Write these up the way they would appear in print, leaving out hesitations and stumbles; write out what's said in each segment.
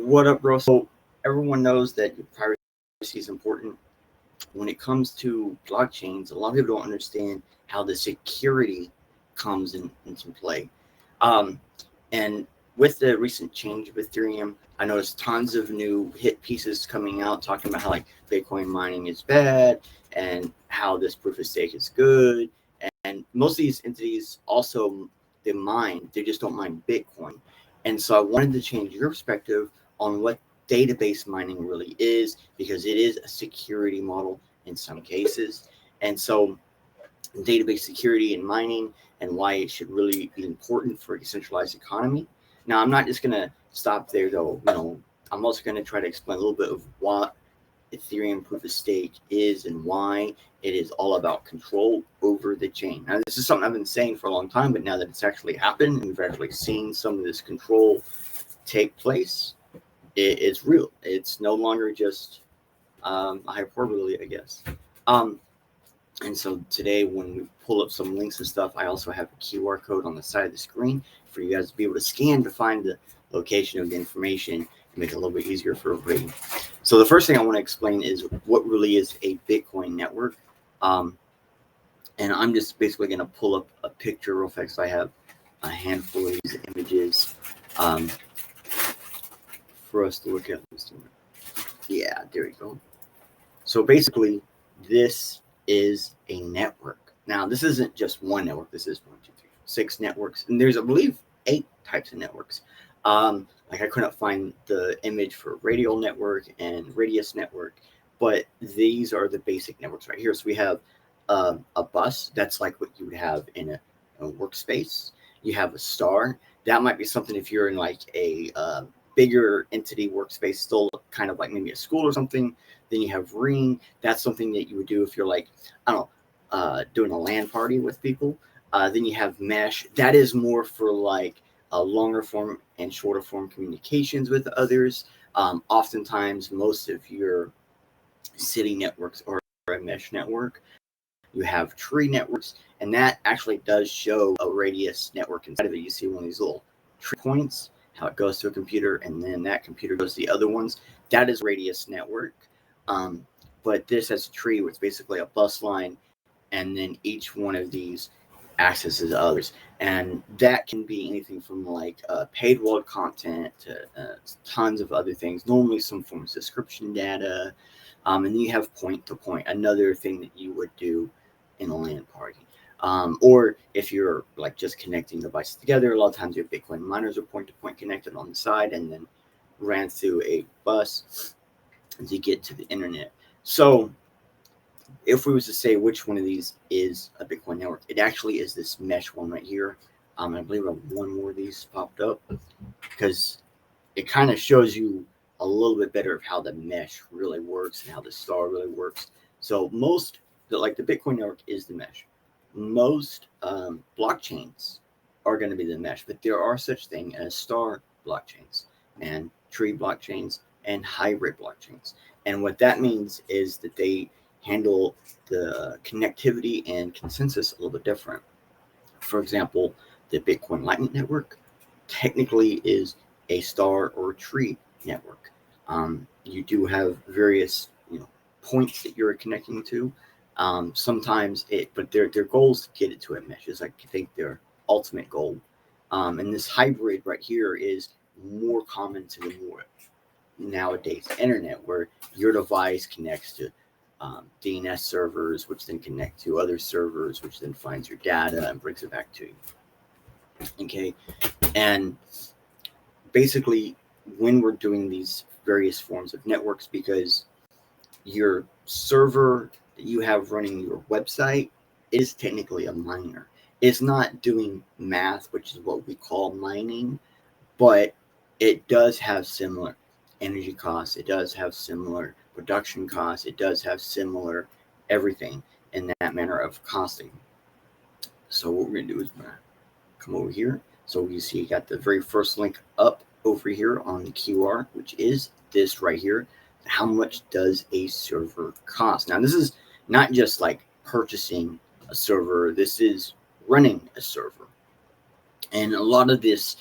What up, bro? So everyone knows that your privacy is important. When it comes to blockchains, a lot of people don't understand how the security comes into play. Um, and with the recent change of Ethereum, I noticed tons of new hit pieces coming out talking about how like Bitcoin mining is bad and how this proof of stake is good. And most of these entities also they mine, they just don't mine Bitcoin. And so I wanted to change your perspective on what database mining really is, because it is a security model in some cases. And so database security and mining and why it should really be important for a decentralized economy. Now, I'm not just going to stop there, though. I'm also going to try to explain a little bit of what Ethereum proof of stake is and why it is all about control over the chain. Now, this is something I've been saying for a long time, but now that it's actually happened and we've actually seen some of this control take place, it's real. It's no longer just a hyperbole, I guess. And so today, when we pull up some links and stuff, I also have a QR code on the side of the screen for you guys to be able to scan to find the location of the information and make it a little bit easier for everybody. So the first thing I want to explain is what really is a Bitcoin network. And I'm just basically going to pull up a picture real fast. I have a handful of these images for us to look at. Yeah, there we go. So basically, this is a network. Now, this isn't just one network. This is 1, 2, 3, 6 networks. And there's, I believe, 8 types of networks. Like I couldn't find the image for radial network and radius network, but these are the basic networks right here. So we have a bus. That's like what you would have in a workspace. You have a star. That might be something if you're in like a bigger entity workspace, still kind of like maybe a school or something. Then you have ring. That's something that you would do if you're like, I don't know, doing a LAN party with people. Then you have mesh. That is more for like a longer form and shorter form communications with others. Oftentimes, most of your city networks are a mesh network. You have tree networks, and that actually does show a radius network inside of it. You see one of these little tree points, how it goes to a computer, and then that computer goes to the other ones. That is radius network. But this has a tree, which is basically a bus line, and then each one of these accesses others. And that can be anything from like paid walled content to tons of other things, normally some form of subscription data. And then you have point to point, another thing that you would do in a LAN party. Or if you're like just connecting devices together, a lot of times your Bitcoin miners are point to point connected on the side and then ran through a bus to get to the internet. So if we was to say which one of these is a Bitcoin network, it actually is this mesh one right here. I believe I have one more of these popped up because it kind of shows you a little bit better of how the mesh really works and how the star really works. So most, like the Bitcoin network is the mesh. Most blockchains are going to be the mesh, but there are such thing as star blockchains and tree blockchains and hybrid blockchains. And what that means is that they handle the connectivity and consensus a little bit different. For example, the Bitcoin Lightning Network technically is a star or tree network. You do have various points that you're connecting to. Sometimes but their goal is to get it to a mesh. Is I think their ultimate goal. And this hybrid right here is more common to the more nowadays internet, where your device connects to DNS servers, which then connect to other servers, which then finds your data and brings it back to you. Okay, and basically when we're doing these various forms of networks, because your server that you have running your website is technically a miner. It's not doing math, which is what we call mining, but it does have similar energy costs. It does have similar production costs. It does have similar everything in that manner of costing. So what we're going to do is we're going to come over here. So you see you got the very first link up over here on the QR, which is this right here. How much does a server cost? Now, this is not just like purchasing a server. This is running a server. And a lot of this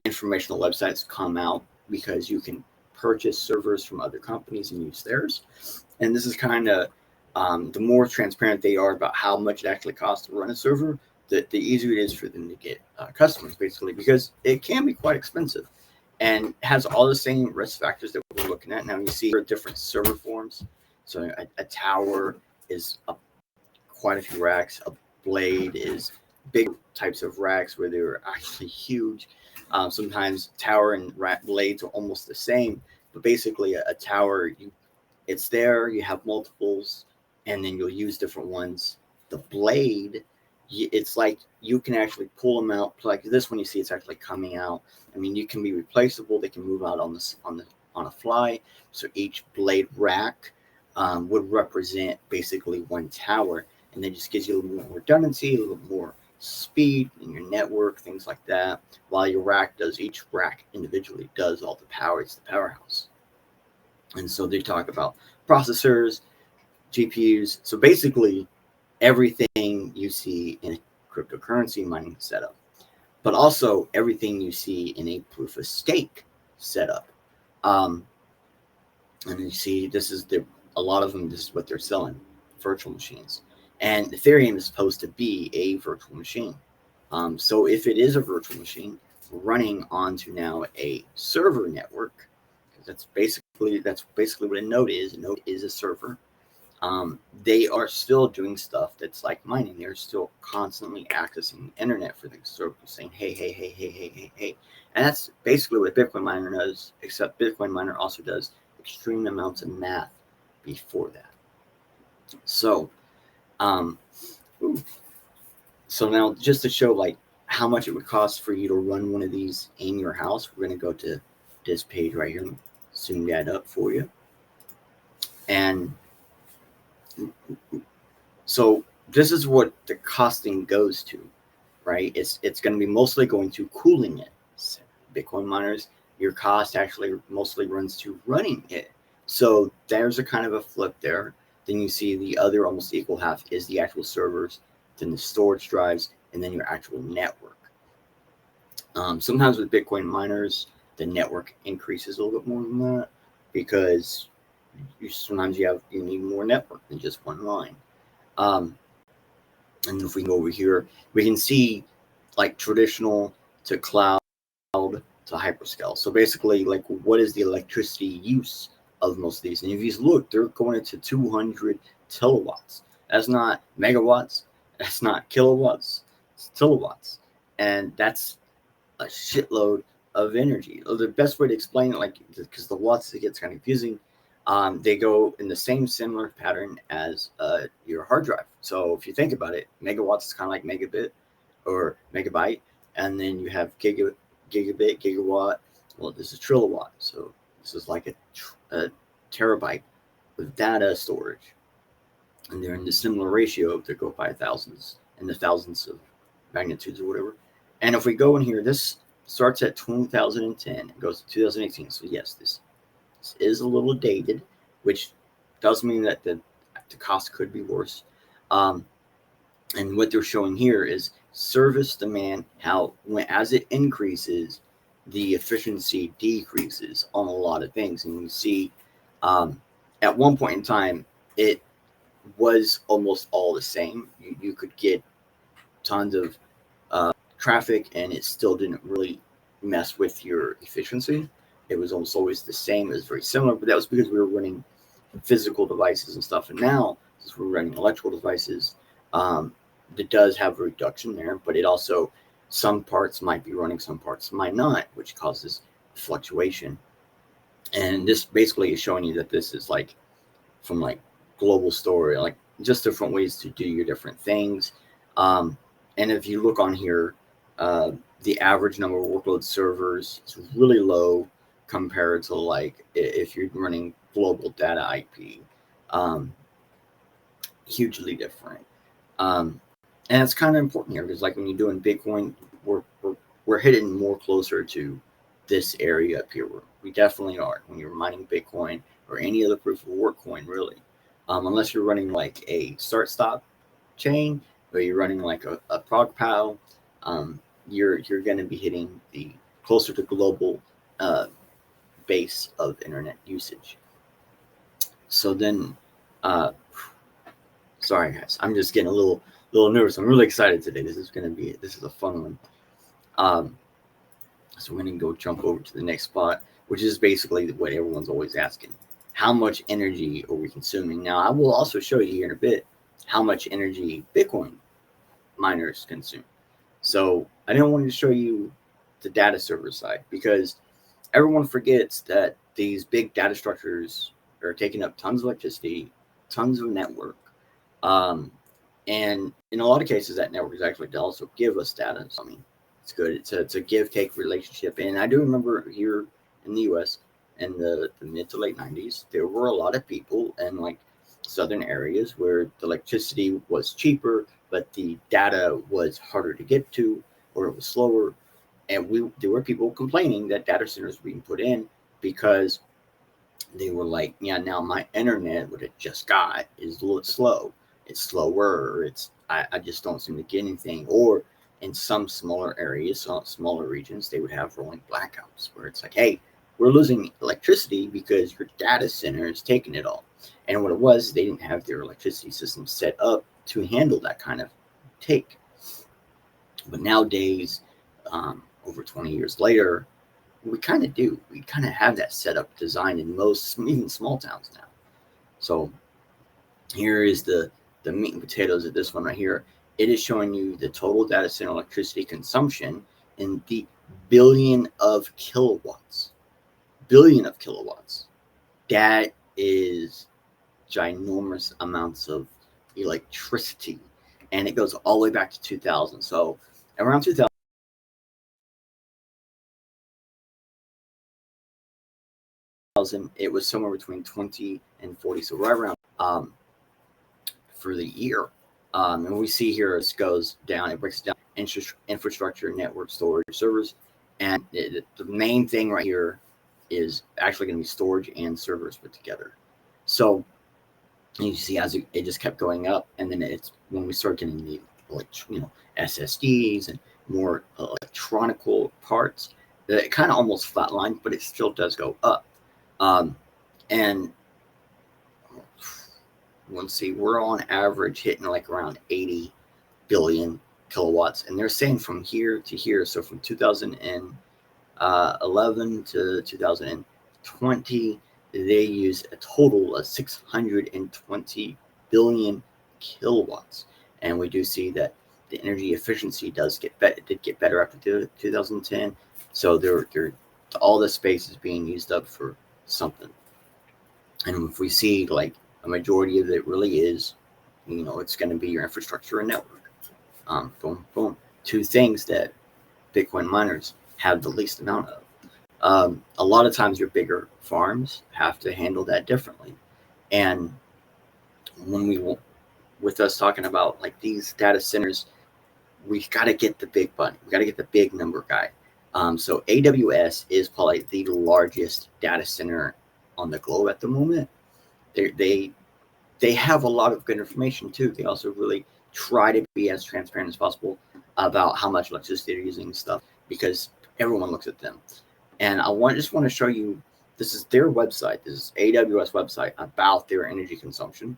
informational websites come out because you can purchase servers from other companies and use theirs. And this is kind of the more transparent they are about how much it actually costs to run a server, the easier it is for them to get customers, basically, because it can be quite expensive and has all the same risk factors that we're looking at. Now you see different server forms. So a tower is quite a few racks. A blade is big types of racks where they're actually huge. Sometimes tower and rack blades are almost the same, but basically a tower, it's there, you have multiples, and then you'll use different ones. The blade, it's like you can actually pull them out. Like this one, you see it's actually coming out. I mean, you can be replaceable. They can move out on a fly. So each blade rack would represent basically one tower, and that just gives you a little more redundancy, a little more speed in your network, things like that. While your rack does, each rack individually does all the power. It's the powerhouse. And so they talk about processors, GPUs. So basically everything you see in a cryptocurrency mining setup, but also everything you see in a proof of stake setup. And you see, a lot of them, this is what they're selling, virtual machines. And Ethereum is supposed to be a virtual machine. So if it is a virtual machine running onto now a server network, that's basically what a node is. A node is a server. They are still doing stuff that's like mining. They're still constantly accessing the internet for things. So saying, hey. And that's basically what Bitcoin miner does, except Bitcoin miner also does extreme amounts of math before that. So, so now just to show like how much it would cost for you to run one of these in your house, we're going to go to this page right here and zoom that up for you. And so this is what the costing goes to, right? It's going to be mostly going to cooling it. Bitcoin miners, your cost actually mostly runs to running it. So there's a kind of a flip there. Then you see the other almost equal half is the actual servers, then the storage drives, and then your actual network. Sometimes with Bitcoin miners, the network increases a little bit more than that because sometimes you need more network than just one line. And if we go over here, we can see like traditional to cloud to hyperscale. So basically, like, what is the electricity use of most of these? And if you look, they're going into 200 kilowatts. That's not megawatts. That's not kilowatts. It's kilowatts. And that's a shitload of energy. The best way to explain it, like, because the watts, it gets kind of confusing. They go in the same similar pattern as your hard drive. So if you think about it, megawatts is kind of like megabit or megabyte, and then you have gigabit, gigawatt. Well, this is trillawatt, so this is like a terabyte of data storage, and they're in the similar ratio to go by thousands and the thousands of magnitudes or whatever. And if we go in here, this starts at 2010 and goes to 2018. So yes, this is a little dated, which does mean that the cost could be worse. And what they're showing here is service demand, how as it increases, the efficiency decreases on a lot of things. And you see at one point in time, it was almost all the same. You could get tons of traffic and it still didn't really mess with your efficiency. It was almost always the same. It was very similar, but that was because we were running physical devices and stuff. And now, since we're running electrical devices, it does have a reduction there, but it also, some parts might be running, some parts might not, which causes fluctuation. And this basically is showing you that this is like from like global story, like just different ways to do your different things. And if you look on here, the average number of workload servers is really low compared to like if you're running global data IP, hugely different. And it's kind of important here because like when you're doing Bitcoin, we're hitting more closer to this area up here. We definitely are when you're mining Bitcoin or any other proof of work coin, really. Unless you're running like a start-stop chain or you're running like a PoW, you're going to be hitting the closer to global base of internet usage. So then, sorry guys, I'm just getting a little nervous. I'm really excited today. This is a fun one. So we're gonna go jump over to the next spot, which is basically what everyone's always asking: how much energy are we consuming? Now, I will also show you here in a bit how much energy Bitcoin miners consume. So I didn't want to show you the data server side because everyone forgets that these big data structures are taking up tons of electricity, tons of network. And in a lot of cases, that network is actually to also give us data. So, I mean, it's good. It's a give-take relationship. And I do remember here in the U.S. in the mid to late 90s, there were a lot of people in like southern areas where the electricity was cheaper, but the data was harder to get to, or it was slower. And there were people complaining that data centers were being put in because they were like, yeah, now my internet, what it just got, is a little slow. It's slower. I just don't seem to get anything. Or in some smaller areas, some smaller regions, they would have rolling blackouts where it's like, hey, we're losing electricity because your data center is taking it all. And what it was, they didn't have their electricity system set up to handle that kind of take. But nowadays, over 20 years later, we kind of do. We kind of have that setup designed in most, even small towns now. So here is the meat and potatoes of this one right here. It is showing you the total data center electricity consumption in the billion of kilowatts. Billion of kilowatts. That is ginormous amounts of electricity. And it goes all the way back to 2000. So around 2000, it was somewhere between 20 and 40. So right around for the year. And we see here it goes down, it breaks down infrastructure, network, storage, servers. And the main thing right here is actually going to be storage and servers put together. So you see as it just kept going up, and then it's when we start getting the SSDs and more electronical parts, it kind of almost flatlined, but it still does go up. And let's see, we're on average hitting like around 80 billion kilowatts, and they're saying from here to here, so from 2011 to 2020, they use a total of 620 billion kilowatts. And we do see that the energy efficiency did get better after 2010. So all the space is being used up for something. And if we see like a majority of it really is, it's going to be your infrastructure and network. Boom, boom. Two things that Bitcoin miners have the least amount of. A lot of times your bigger farms have to handle that differently. And with us talking about like these data centers, we got to get the big money. We got to get the big number guy. So AWS is probably the largest data center on the globe at the moment. They have a lot of good information too. They also really try to be as transparent as possible about how much electricity they're using and stuff, because everyone looks at them. And I just want to show you, this is their website. This is AWS website about their energy consumption.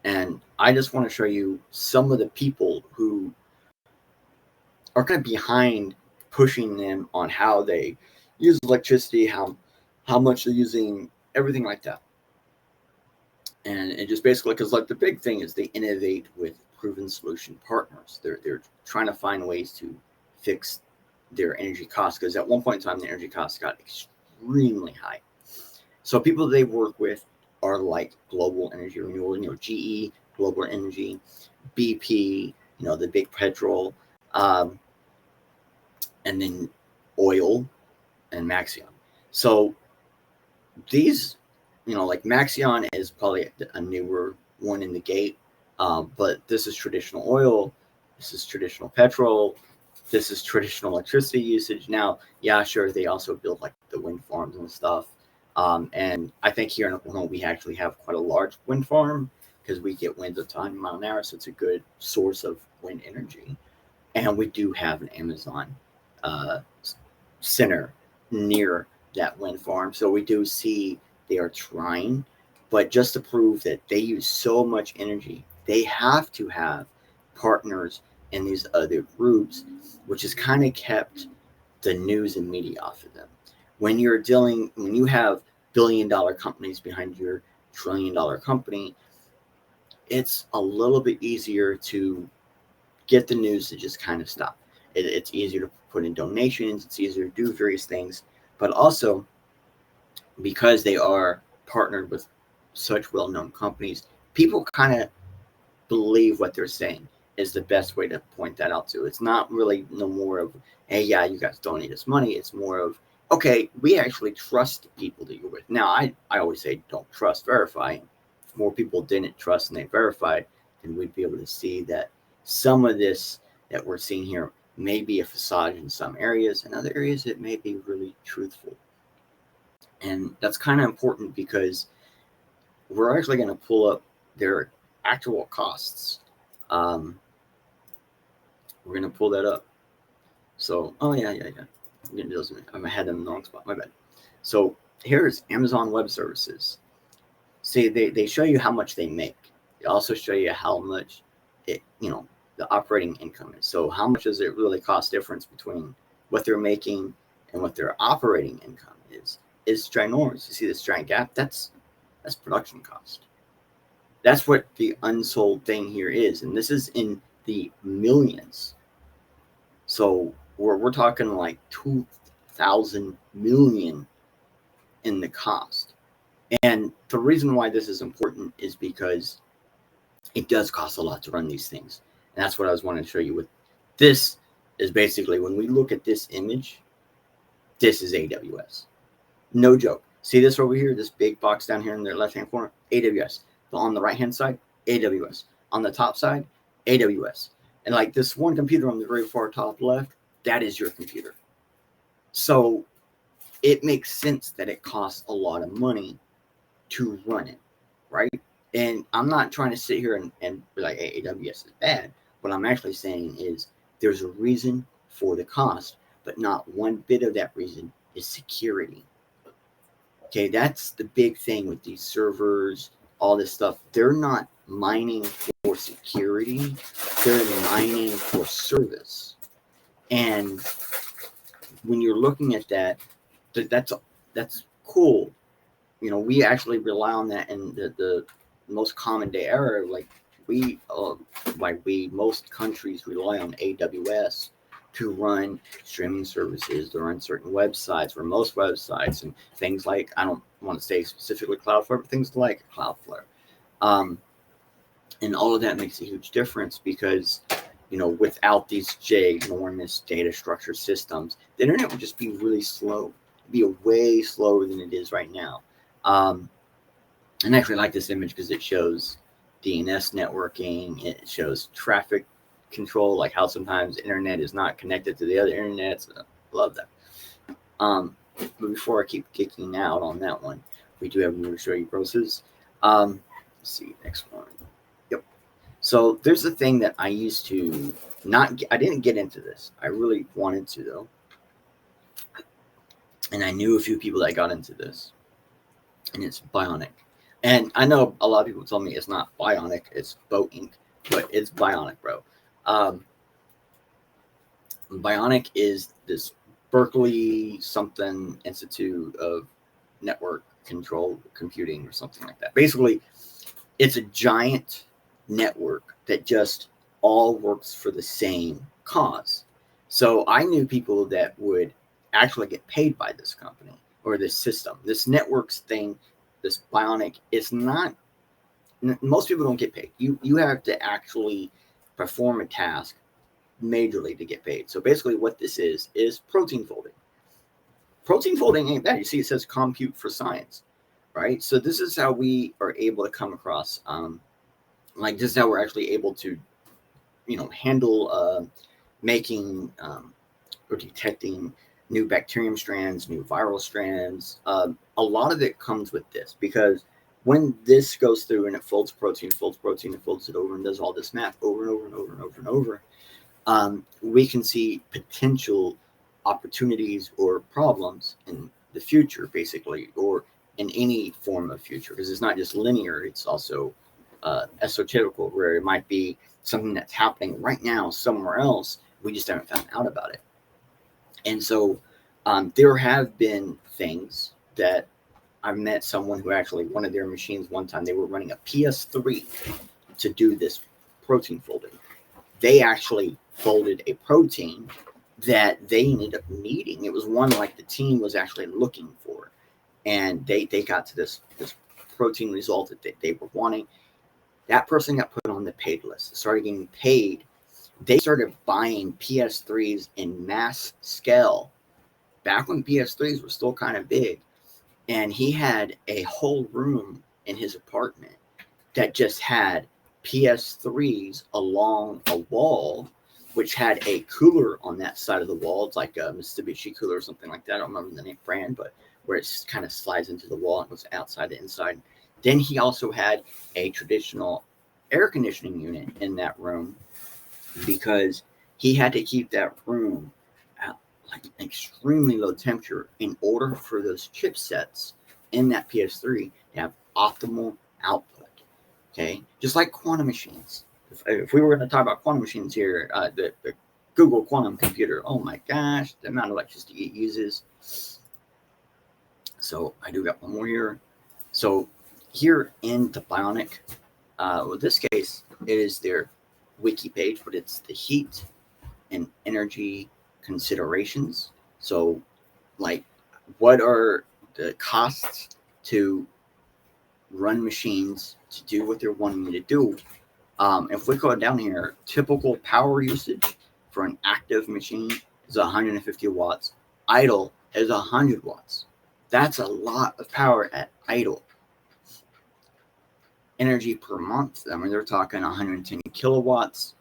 And I just want to show you some of the people who are kind of behind pushing them on how they use electricity, how much they're using, everything like that. And it just basically, because like the big thing is they innovate with proven solution partners. They're trying to find ways to fix their energy costs, because at one point in time the energy costs got extremely high. So people they work with are like Global Energy Renewal, GE, Global Energy, BP, the big petrol, and then oil and Maxion. So these, like Maxion is probably a newer one in the gate, but this is traditional oil, this is traditional petrol, this is traditional electricity usage. Now, yeah, sure, they also build like the wind farms and stuff. And I think here in Oklahoma, we actually have quite a large wind farm because we get winds of 10 miles an hour. So it's a good source of wind energy. And we do have an Amazon center near that wind farm. So we do see they are trying, but just to prove that they use so much energy, they have to have partners in these other groups, which has kind of kept the news and media off of them. When you have billion-dollar companies behind your trillion-dollar company, it's a little bit easier to get the news to just kind of stop. It's easier to put in donations. It's easier to do various things, but also because they are partnered with such well-known companies, people kind of believe what they're saying is the best way to point that out to. It's not really no more of, hey, yeah, you guys donate us money. It's more of, okay, we actually trust the people that you're with. Now, I always say don't trust, verify. If more people didn't trust and they verified, then we'd be able to see that some of this that we're seeing here may be a facade in some areas, and other areas it may be really truthful. And that's kind of important because we're actually going to pull up their actual costs. We're going to pull that up. So, oh yeah. I had them in the wrong spot. My bad. So here's Amazon Web Services. See, they show you how much they make. They also show you how much the operating income is. So how much does it really cost difference between what they're making and what their operating income is? Is ginormous. You see this giant gap? That's production cost. That's what the unsold thing here is. And this is in the millions. So we're talking like 2,000 million in the cost. And the reason why this is important is because it does cost a lot to run these things. And that's what I was wanting to show you with this. Is basically when we look at this image, this is AWS. No joke. See this over here, this big box down here in the left-hand corner? AWS. But on the right-hand side, AWS. On the top side, AWS. And like this one computer on the very far top left, that is your computer. So it makes sense that it costs a lot of money to run it, right? And I'm not trying to sit here and be like, hey, AWS is bad. What I'm actually saying is there's a reason for the cost, but not one bit of that reason is security. Okay, that's the big thing with these servers, all this stuff. They're not mining for security. They're mining for service. And when you're looking at that, that's cool. We actually rely on that in the most common day era. Most countries rely on AWS to run streaming services, to run certain websites, or most websites, and things like, I don't want to say specifically Cloudflare, but things like Cloudflare. And all of that makes a huge difference because, without these ginormous data structure systems, the internet would just be really slow. It'd be way slower than it is right now. And I actually like this image because it shows DNS networking. It shows traffic control, like how sometimes internet is not connected to the other internets. Love that. But before I keep kicking out on that one, we do have to show you grosses. Let's see, next one. Yep. So there's a thing that I used to I didn't get into this. I really wanted to though. And I knew a few people that got into this. And it's Bionic. And I know a lot of people tell me it's not Bionic, it's Boink, but it's Bionic, bro. Bionic is this Berkeley something Institute of Network Control Computing or something like that. Basically, it's a giant network that just all works for the same cause. So I knew people that would actually get paid by this company or this system. This networks thing, this Bionic, is not, most people don't get paid. You have to actually perform a task majorly to get paid. So basically what this is protein folding. Protein folding ain't bad. You see it says compute for science, right? So this is how we are able to come across, this is how we're actually able to, handle making or detecting new bacterium strands, new viral strands. A lot of it comes with this because when this goes through and it folds protein, it folds it over and does all this math over and over and over and over and over, we can see potential opportunities or problems in the future, basically, or in any form of future, because it's not just linear, it's also esoterical, where it might be something that's happening right now somewhere else. We just haven't found out about it. And so there have been things that I've met someone who actually, one of their machines one time, they were running a PS3 to do this protein folding. They actually folded a protein that they ended up needing. It was one like the team was actually looking for. And they got to this protein result that they were wanting. That person got put on the paid list, started getting paid. They started buying PS3s in mass scale back when PS3s were still kind of big. And he had a whole room in his apartment that just had PS3s along a wall, which had a cooler on that side of the wall. It's like a Mitsubishi cooler or something like that. I don't remember the name brand, but where it kind of slides into the wall and goes outside to inside. Then he also had a traditional air conditioning unit in that room, because he had to keep that room at like an extremely low temperature in order for those chipsets in that PS3 to have optimal output. Okay, just like quantum machines. If we were going to talk about quantum machines here, the Google quantum computer, oh my gosh, the amount of electricity it uses. So I do got one more here. So here in the Bionic, in this case, it is their wiki page, but it's the heat and energy considerations. So, like, what are the costs to run machines to do what they're wanting you to do? If we go down here, typical power usage for an active machine is 150 watts. Idle is 100 watts. That's a lot of power at idle. Energy per month, I mean, they're talking 110 kilowatts,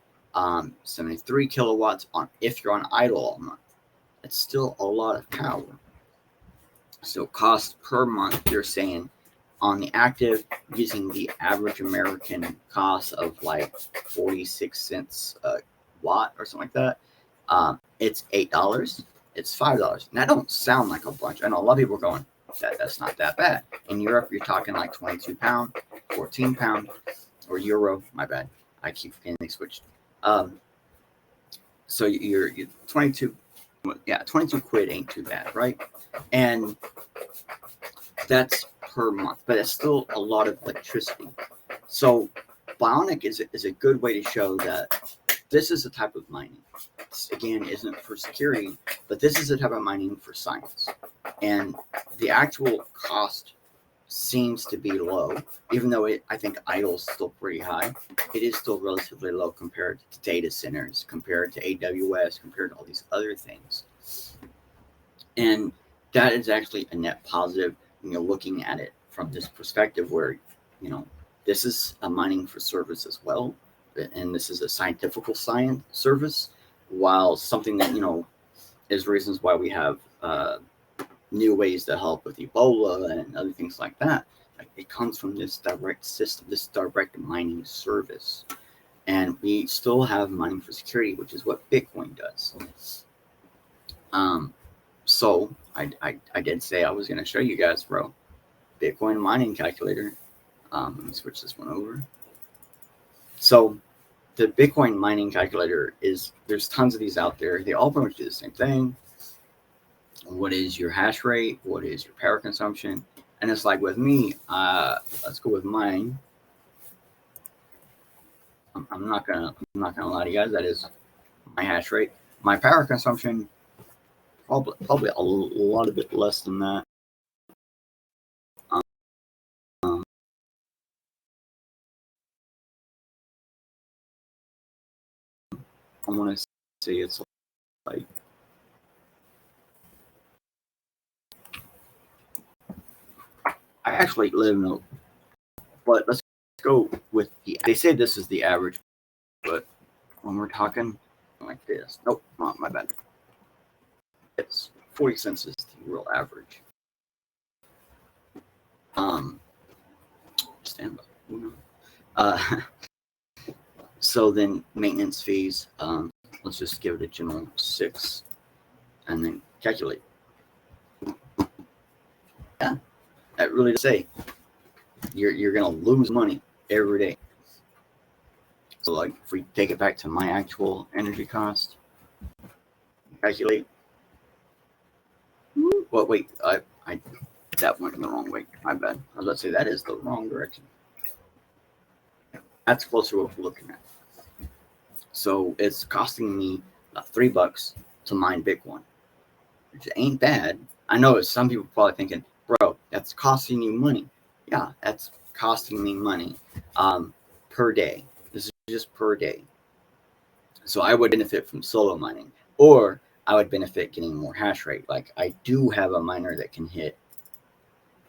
73 kilowatts on if you're on idle all month. It's still a lot of power. So cost per month, they're saying on the active, using the average American cost of like 46 cents a watt or something like that, it's $8. It's $5. And that don't sound like a bunch. I know a lot of people are going, that's not that bad. In Europe, you're talking like 22 pound, 14 pound, or euro. My bad. I keep getting these switched. So you're 22. Yeah, 22 quid ain't too bad, right? And that's per month, but it's still a lot of electricity. So Bionic is a good way to show that this is a type of mining. This, again, isn't for security, but this is a type of mining for science. And the actual cost seems to be low, even though I think idle is still pretty high. It is still relatively low compared to data centers, compared to AWS, compared to all these other things. And that is actually a net positive, looking at it from this perspective where, this is a mining for service as well. And this is a scientific science service, while something that, is reasons why we have new ways to help with Ebola and other things like that. Like, it comes from this direct system, this direct mining service. And we still have mining for security, which is what Bitcoin does. So I did say I was going to show you guys, bro, Bitcoin mining calculator. Let me switch this one over. So the Bitcoin mining calculator there's tons of these out there. They all pretty much do the same thing. What is your hash rate? What is your power consumption? And it's like with me, let's go with mine. I'm not gonna lie to you guys. That is my hash rate. My power consumption, probably a lot bit less than that. I want to say it's like, I actually live in a, but let's go with they say this is the average, but when we're talking like this, nope, not my bad. It's 40 cents is the real average. Stand by. So then maintenance fees, let's just give it a general 6. and then calculate. Yeah, that really does say you're gonna lose money every day. So like if we take it back to my actual energy cost, calculate. Well, wait, I that went in the wrong way. My bad. I was about to say that is the wrong direction. That's closer to what we're looking at. So it's costing me $3 to mine Bitcoin, which ain't bad. I know some people probably thinking, bro, that's costing you money. Yeah, that's costing me money per day. This is just per day. So I would benefit from solo mining, or I would benefit getting more hash rate. Like I do have a miner that can hit,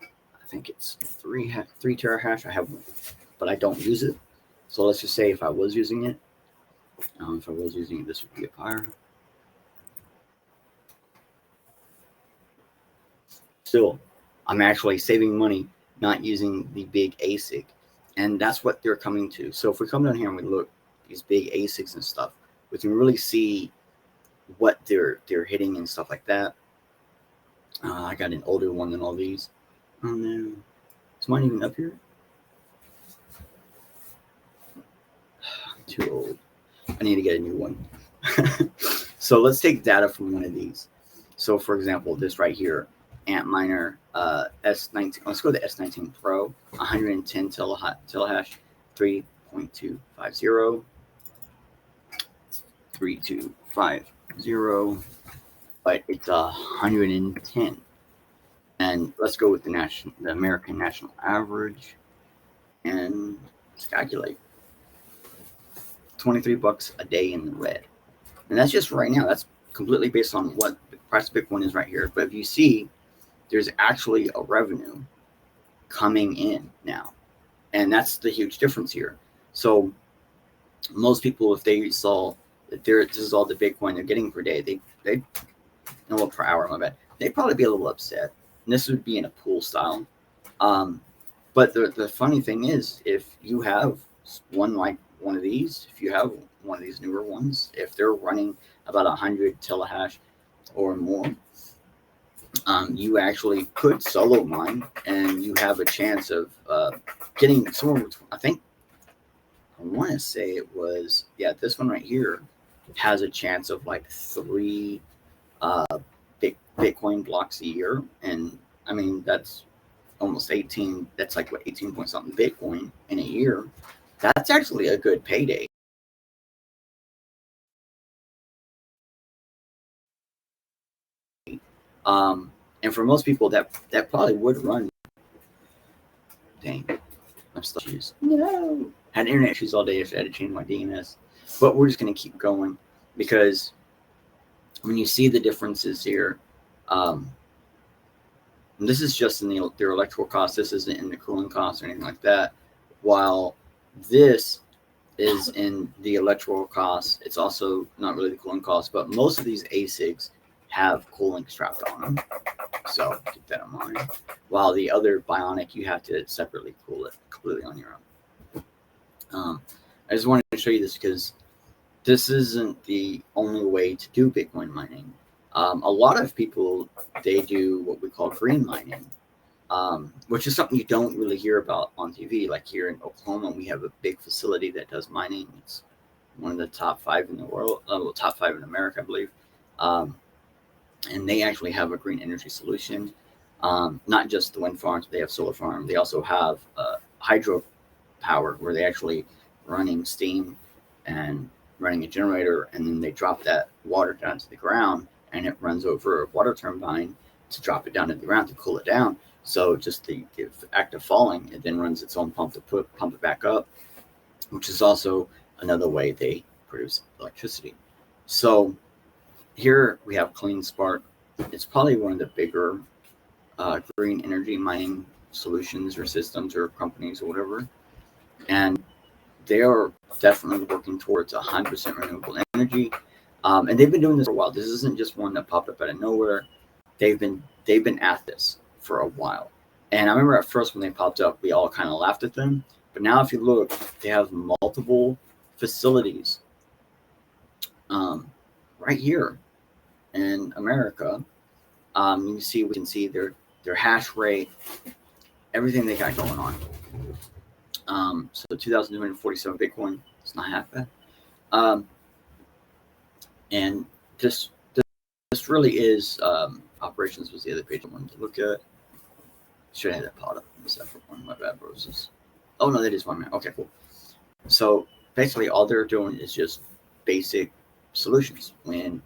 I think it's 3 terahash. I have one, but I don't use it. So let's just say if I was using it, this would be up higher. Still, I'm actually saving money not using the big ASIC, and that's what they're coming to. So if we come down here and we look these big ASICs and stuff, we can really see what they're hitting and stuff like that. I got an older one than all these. Oh no, is mine even up here? I'm too old. I need to get a new one. So let's take data from one of these. So for example, this right here, Antminer S19. Let's go to the S19 Pro, 110 terahash, 3.250, 3250, but it's 110. And let's go with the American national average, and let's calculate. $23 a day in the red, and that's just right now. That's completely based on what the price of Bitcoin is right here. But if you see, there's actually a revenue coming in now, and that's the huge difference here. So most people, if they saw that this is all the Bitcoin they're getting per day, they no, per hour, my bad, they'd probably be a little upset. And this would be in a pool style. But the funny thing is, if you have one of these, if you have one of these newer ones, if they're running about 100 terahash or more, you actually could solo mine, and you have a chance of getting somewhere. I think I want to say it was, yeah, this one right here has a chance of like 3 Bitcoin blocks a year, and I mean that's almost 18. That's like what 18 point something Bitcoin in a year. That's actually a good payday. And for most people, that probably would run. Dang, I'm still issues. No, had internet issues all day. I had to change my DNS, but we're just gonna keep going because when you see the differences here, and this is just in their electrical cost. This isn't in the cooling cost or anything like that. While this is in the electrical cost, it's also not really the cooling cost, but most of these ASICs have cooling strapped on them. So keep that in mind. While the other Bionic, you have to separately cool it completely on your own. I just wanted to show you this because this isn't the only way to do Bitcoin mining. A lot of people, they do what we call green mining, which is something you don't really hear about on TV. Like here in Oklahoma, we have a big facility that does mining. It's one of the top 5 in the world, top 5 in America, I believe. And they actually have a green energy solution. Not just the wind farms, they have solar farm. They also have hydro power where they actually running steam and running a generator, and then they drop that water down to the ground, and it runs over a water turbine to drop it down to the ground to cool it down. So just the act of falling, it then runs its own pump to pump it back up, which is also another way they produce electricity. So here we have Clean Spark. It's probably one of the bigger green energy mining solutions or systems or companies or whatever. And they are definitely working towards 100% renewable energy. And they've been doing this for a while. This isn't just one that popped up out of nowhere. They've been at this for a while. And I remember at first when they popped up, we all kind of laughed at them. But now if you look, they have multiple facilities right here. in America, we can see their hash rate, everything they got going on. So 2,247 Bitcoin, it's not half bad. And this really is, operations was the other page I wanted to look at. Should have had that pot up in the separate one. My bad, roses. Oh no, that is 1 minute. Okay, cool. So basically all they're doing is just basic solutions. When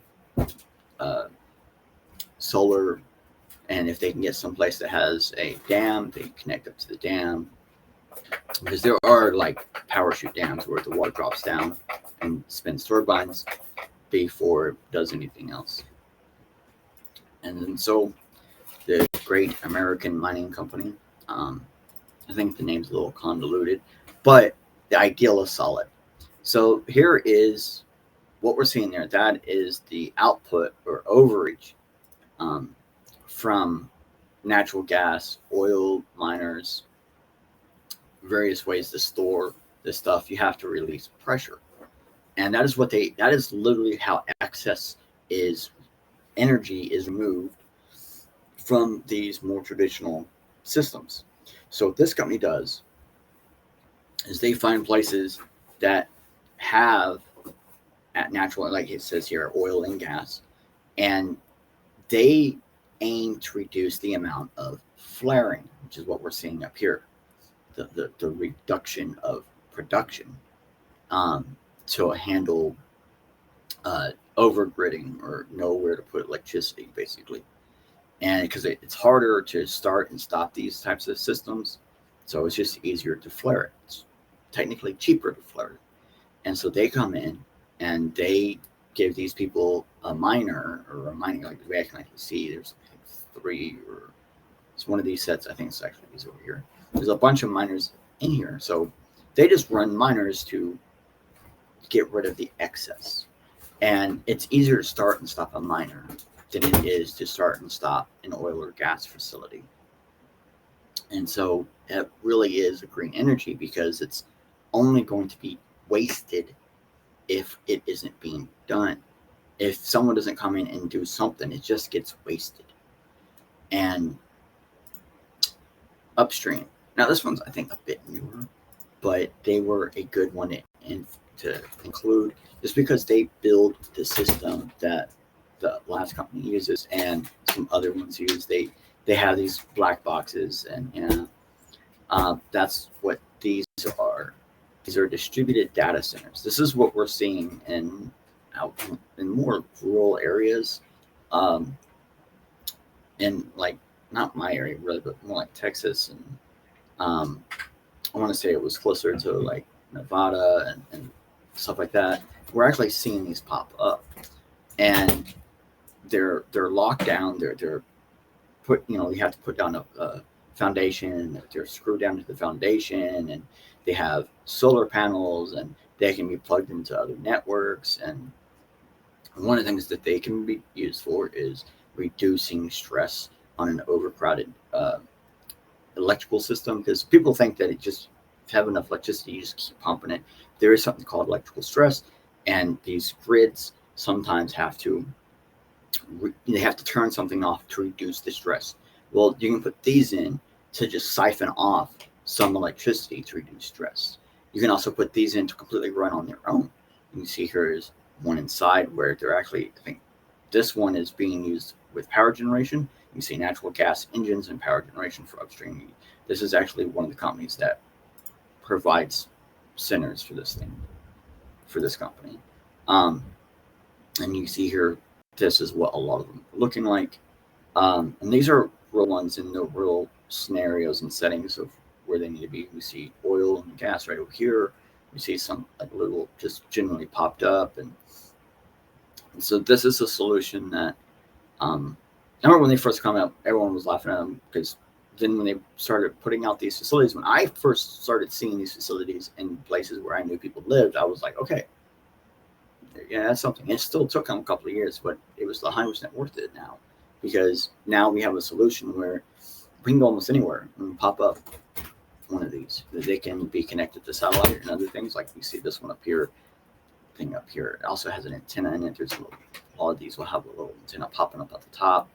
solar, and if they can get someplace that has a dam, they connect up to the dam. Because there are like parachute dams where the water drops down and spins turbines before it does anything else. And then so the Great American Mining Company, I think the name's a little convoluted, but the ideal is solid. So here is what we're seeing there. That is the output or overage from natural gas, oil miners, various ways to store this stuff. You have to release pressure. And that is literally how energy is removed from these more traditional systems. So what this company does is they find places that have at natural, like it says here, oil and gas, and they aim to reduce the amount of flaring, which is what we're seeing up here, the reduction of production to handle overgridding or know where to put electricity, basically. And because it's harder to start and stop these types of systems, so it's just easier to flare it. It's technically cheaper to flare it. And so they come in and they give these people a miner or a mining, like we can see there's three, or it's one of these sets. I think it's actually these over here. There's a bunch of miners in here. So they just run miners to get rid of the excess. And it's easier to start and stop a miner than it is to start and stop an oil or gas facility. And so it really is a green energy because it's only going to be wasted if it isn't being done. If someone doesn't come in and do something, it just gets wasted. And upstream. Now this one's, I think, a bit newer, but they were a good one to include just because they build the system that the last company uses and some other ones use. They have these black boxes, and that's what these are. These are distributed data centers. This is what we're seeing out in more rural areas, in like not my area really, but more like Texas, and I want to say it was closer to like Nevada and stuff like that. We're actually seeing these pop up, and they're locked down. They're put, you have to put down a foundation. They're screwed down to the foundation, and they have solar panels, and they can be plugged into other networks. And one of the things that they can be used for is reducing stress on an overcrowded electrical system, because people think that it just have enough electricity, you just keep pumping it. There is something called electrical stress, and these grids sometimes have to turn something off to reduce the stress. Well, you can put these in to just siphon off some electricity to reduce stress. You can also put these in to completely run on their own. You can see here is one inside where they're actually, I think this one is being used with power generation. You see natural gas engines and power generation for upstream. This is actually one of the companies that provides centers for this thing, for this company. And you see here, this is what a lot of them are looking like. And these are real ones in the real scenarios and settings of where they need to be. We see oil and gas right over here. We see some like little just generally popped up. And so this is a solution that, I remember when they first come out, everyone was laughing at them, because then when they started putting out these facilities, when I first started seeing these facilities in places where I knew people lived, I was like, okay, yeah, that's something. It still took them a couple of years, but it was 100% worth it now, because now we have a solution where we can go almost anywhere and pop up one of these. They can be connected to satellite and other things, like we see this one up here, thing up here. It also has an antenna in it. There's a little all of these will have a little antenna popping up at the top.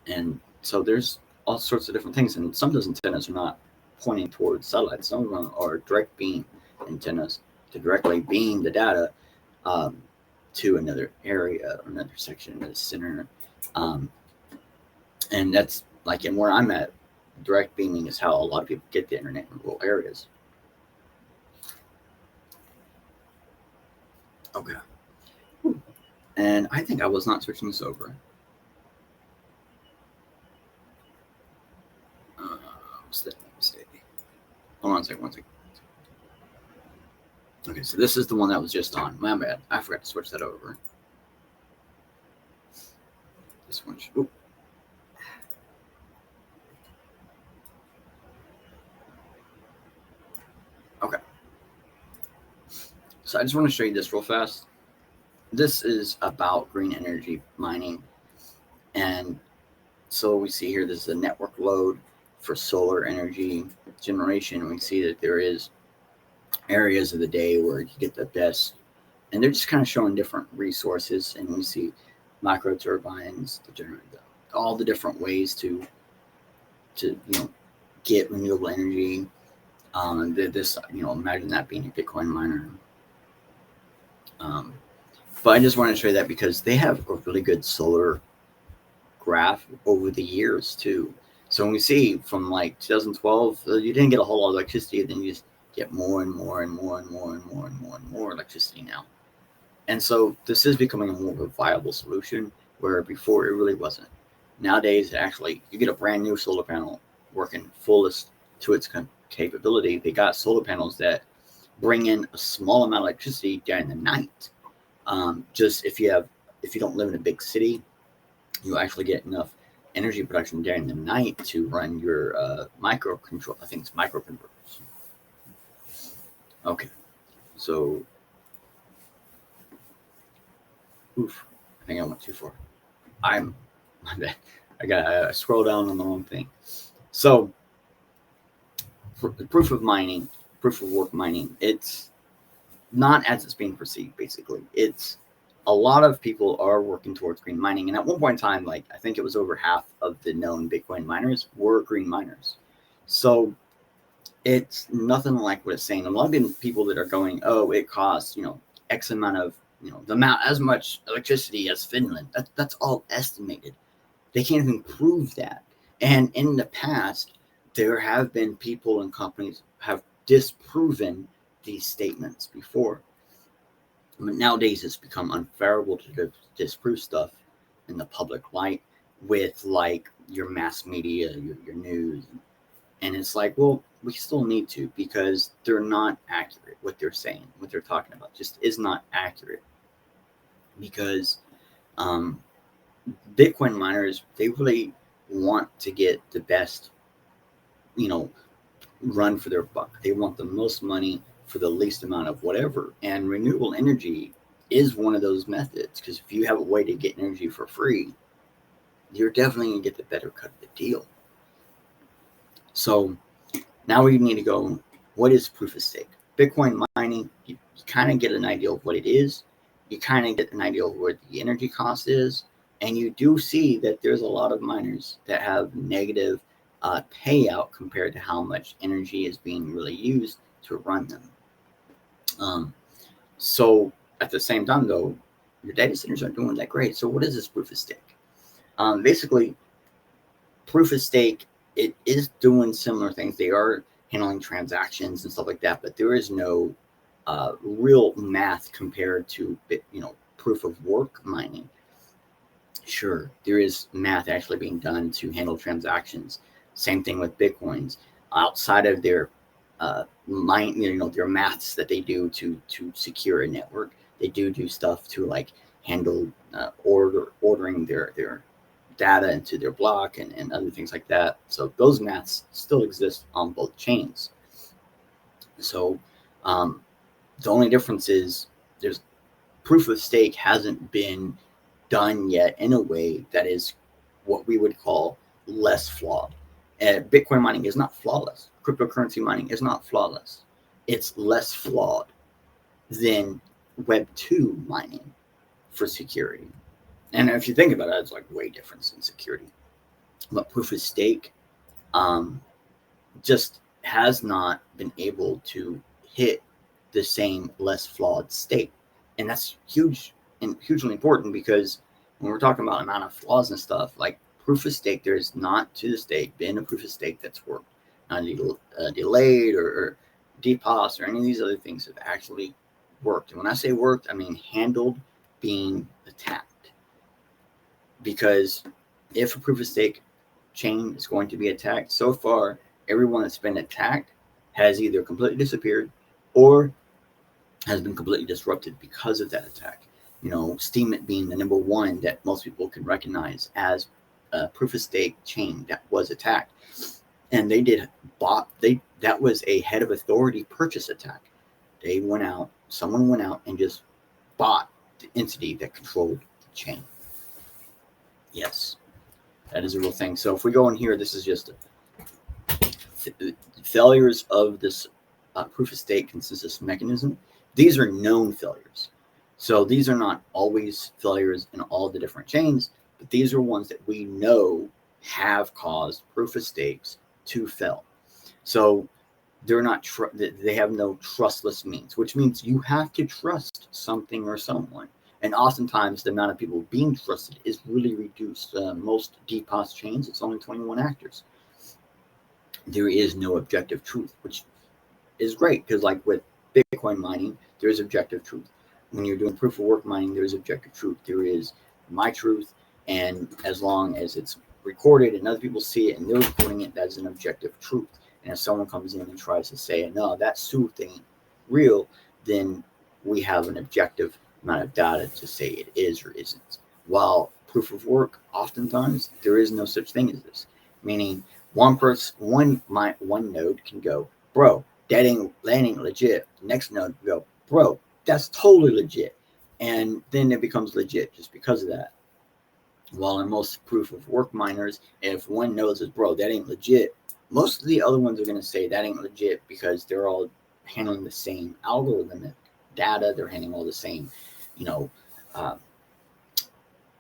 And so there's all sorts of different things. And some of those antennas are not pointing towards satellites. Some of them are direct beam antennas to directly beam the data to another area or another section of the center. And that's like, and where I'm at, direct beaming is how a lot of people get the internet in rural areas. Okay. And I think I was not switching this over. Hold on a second, 1 second. Okay, so this is the one that was just on. My bad. I forgot to switch that over. This one should. Ooh. Okay. So I just want to show you this real fast. This is about green energy mining. And so we see here, this is a network load for solar energy generation. We see that there is areas of the day where you get the best, and they're just kind of showing different resources. And we see micro turbines to generate all the different ways to get renewable energy. This, imagine that being a Bitcoin miner. But I just wanted to show you that because they have a really good solar graph over the years too. So when we see from like 2012, you didn't get a whole lot of electricity, then you just get more and more and more and more and more and more and more electricity now. And so this is becoming a more of a viable solution, where before it really wasn't. Nowadays, actually, you get a brand new solar panel working fullest to its capability. They got solar panels that bring in a small amount of electricity during the night. Just if you don't live in a big city, you actually get enough energy production during the night to run your microcontroller. I think it's microcontrollers. Okay, so oof, I think I went too far. My bad. I scroll down on the wrong thing. So proof of work mining, it's not as it's being perceived. Basically, it's a lot of people are working towards green mining, and at one point in time, like I think it was over half of the known Bitcoin miners were green miners. So it's nothing like what it's saying. A lot of people that are going, oh, it costs X amount of the amount as much electricity as Finland. That's all estimated. They can't even prove that. And in the past, there have been people and companies have disproven these statements before. But nowadays, it's become unbearable to disprove stuff in the public light with like your mass media, your news. And it's like, well, we still need to, because they're not accurate. What they're saying, what they're talking about just is not accurate. Because Bitcoin miners, they really want to get the best, run for their buck. They want the most money for the least amount of whatever. And renewable energy is one of those methods, because if you have a way to get energy for free, you're definitely going to get the better cut of the deal. So now we need to go, what is proof of stake? Bitcoin mining, you kind of get an idea of what it is. You kind of get an idea of where the energy cost is. And you do see that there's a lot of miners that have negative payout compared to how much energy is being really used to run them. So at the same time, though, your data centers aren't doing that great. So what is this proof of stake? Basically, proof of stake, it is doing similar things. They are handling transactions and stuff like that, but there is no real math compared to proof of work mining. Sure, there is math actually being done to handle transactions. Same thing with Bitcoins. Outside of their their maths that they do to secure a network, they do stuff to like handle ordering their data into their block and other things like that. So those maths still exist on both chains. So the only difference is there's proof of stake hasn't been done yet in a way that is what we would call less flawed. And Bitcoin mining is not flawless. Cryptocurrency mining is not flawless. It's less flawed than Web 2 mining for security. And if you think about it, it's like way different than security. But proof of stake just has not been able to hit the same less flawed state. And that's huge and hugely important, because when we're talking about amount of flaws and stuff, like proof of stake, there's not to this day been a proof of stake that's worked. Not delayed or DPoS or any of these other things have actually worked. And when I say worked, I mean handled being attacked. Because if a proof of stake chain is going to be attacked, so far everyone that's been attacked has either completely disappeared or has been completely disrupted because of that attack. You know, Steemit being the number one that most people can recognize as a proof of stake chain that was attacked. And that was a head of authority purchase attack. Someone went out and just bought the entity that controlled the chain. Yes, that is a real thing. So if we go in here, this is just failures of this proof of stake consensus mechanism. These are known failures. So these are not always failures in all the different chains, but these are ones that we know have caused proof of stakes to fail. So they're not they have no trustless means, which means you have to trust something or someone. And oftentimes the amount of people being trusted is really reduced. Most DPoS chains, it's only 21 actors. There is no objective truth, which is great, because like with Bitcoin mining, there is objective truth. When you're doing proof of work mining, there is objective truth. There is my truth, and as long as it's recorded and other people see it and they're recording it, that's an objective truth. And if someone comes in and tries to say, no, that truth ain't real, then we have an objective amount of data to say it is or isn't. While proof of work, oftentimes there is no such thing as this, meaning one node can go, bro, that ain't legit. The next node can go, bro, that's totally legit. And then it becomes legit just because of that. While in most proof of work miners, if one node says, bro, that ain't legit, most of the other ones are going to say that ain't legit, because they're all handling the same algorithmic data. They're handling all the same,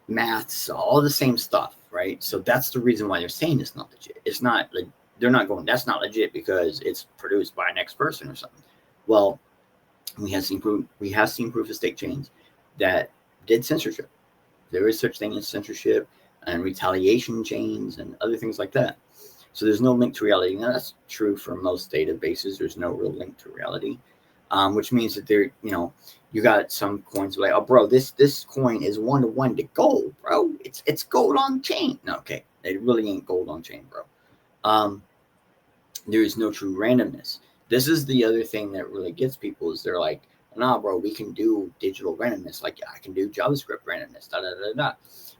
maths, all the same stuff, right? So that's the reason why they're saying it's not legit. It's not, they're not going, that's not legit because it's produced by an X person or something. Well, we have seen proof of stake chains that did censorship. There is such thing as censorship and retaliation chains and other things like that. So there's no link to reality. Now that's true for most databases. There's no real link to reality, which means that there, you got some coins like, oh, bro, this coin is 1-to-1 to gold, bro. It's gold on chain. No, okay, it really ain't gold on chain, bro. There is no true randomness. This is the other thing that really gets people, is they're like, nah, bro, we can do digital randomness. Like, I can do JavaScript randomness,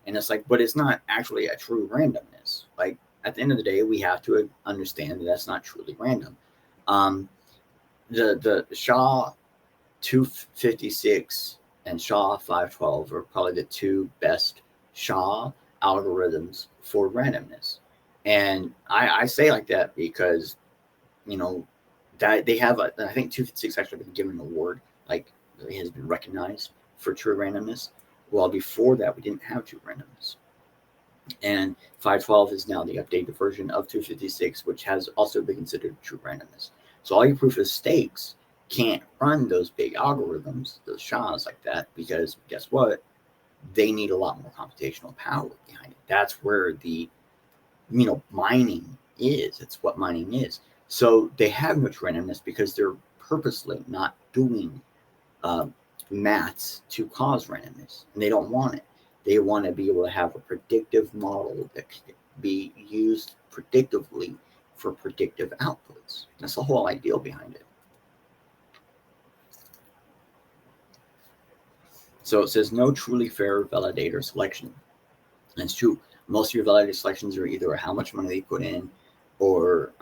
And it's like, but it's not actually a true randomness. Like, at the end of the day, we have to understand that that's not truly random. The SHA 256 and SHA 512 are probably the two best SHA algorithms for randomness. And I say like that because, that they have I think 256 actually been given an award, like it has been recognized for true randomness. Well, before that, we didn't have true randomness. And 512 is now the updated version of 256, which has also been considered true randomness. So all your proof of stakes can't run those big algorithms, those SHAs like that, because guess what? They need a lot more computational power behind it. That's where the, mining is. It's what mining is. So they have much randomness because they're purposely not doing maths to cause randomness, and they don't want it. They want to be able to have a predictive model that can be used predictively for predictive outputs. That's the whole idea behind it. So it says no truly fair validator selection. And it's true. Most of your validator selections are either how much money they put in or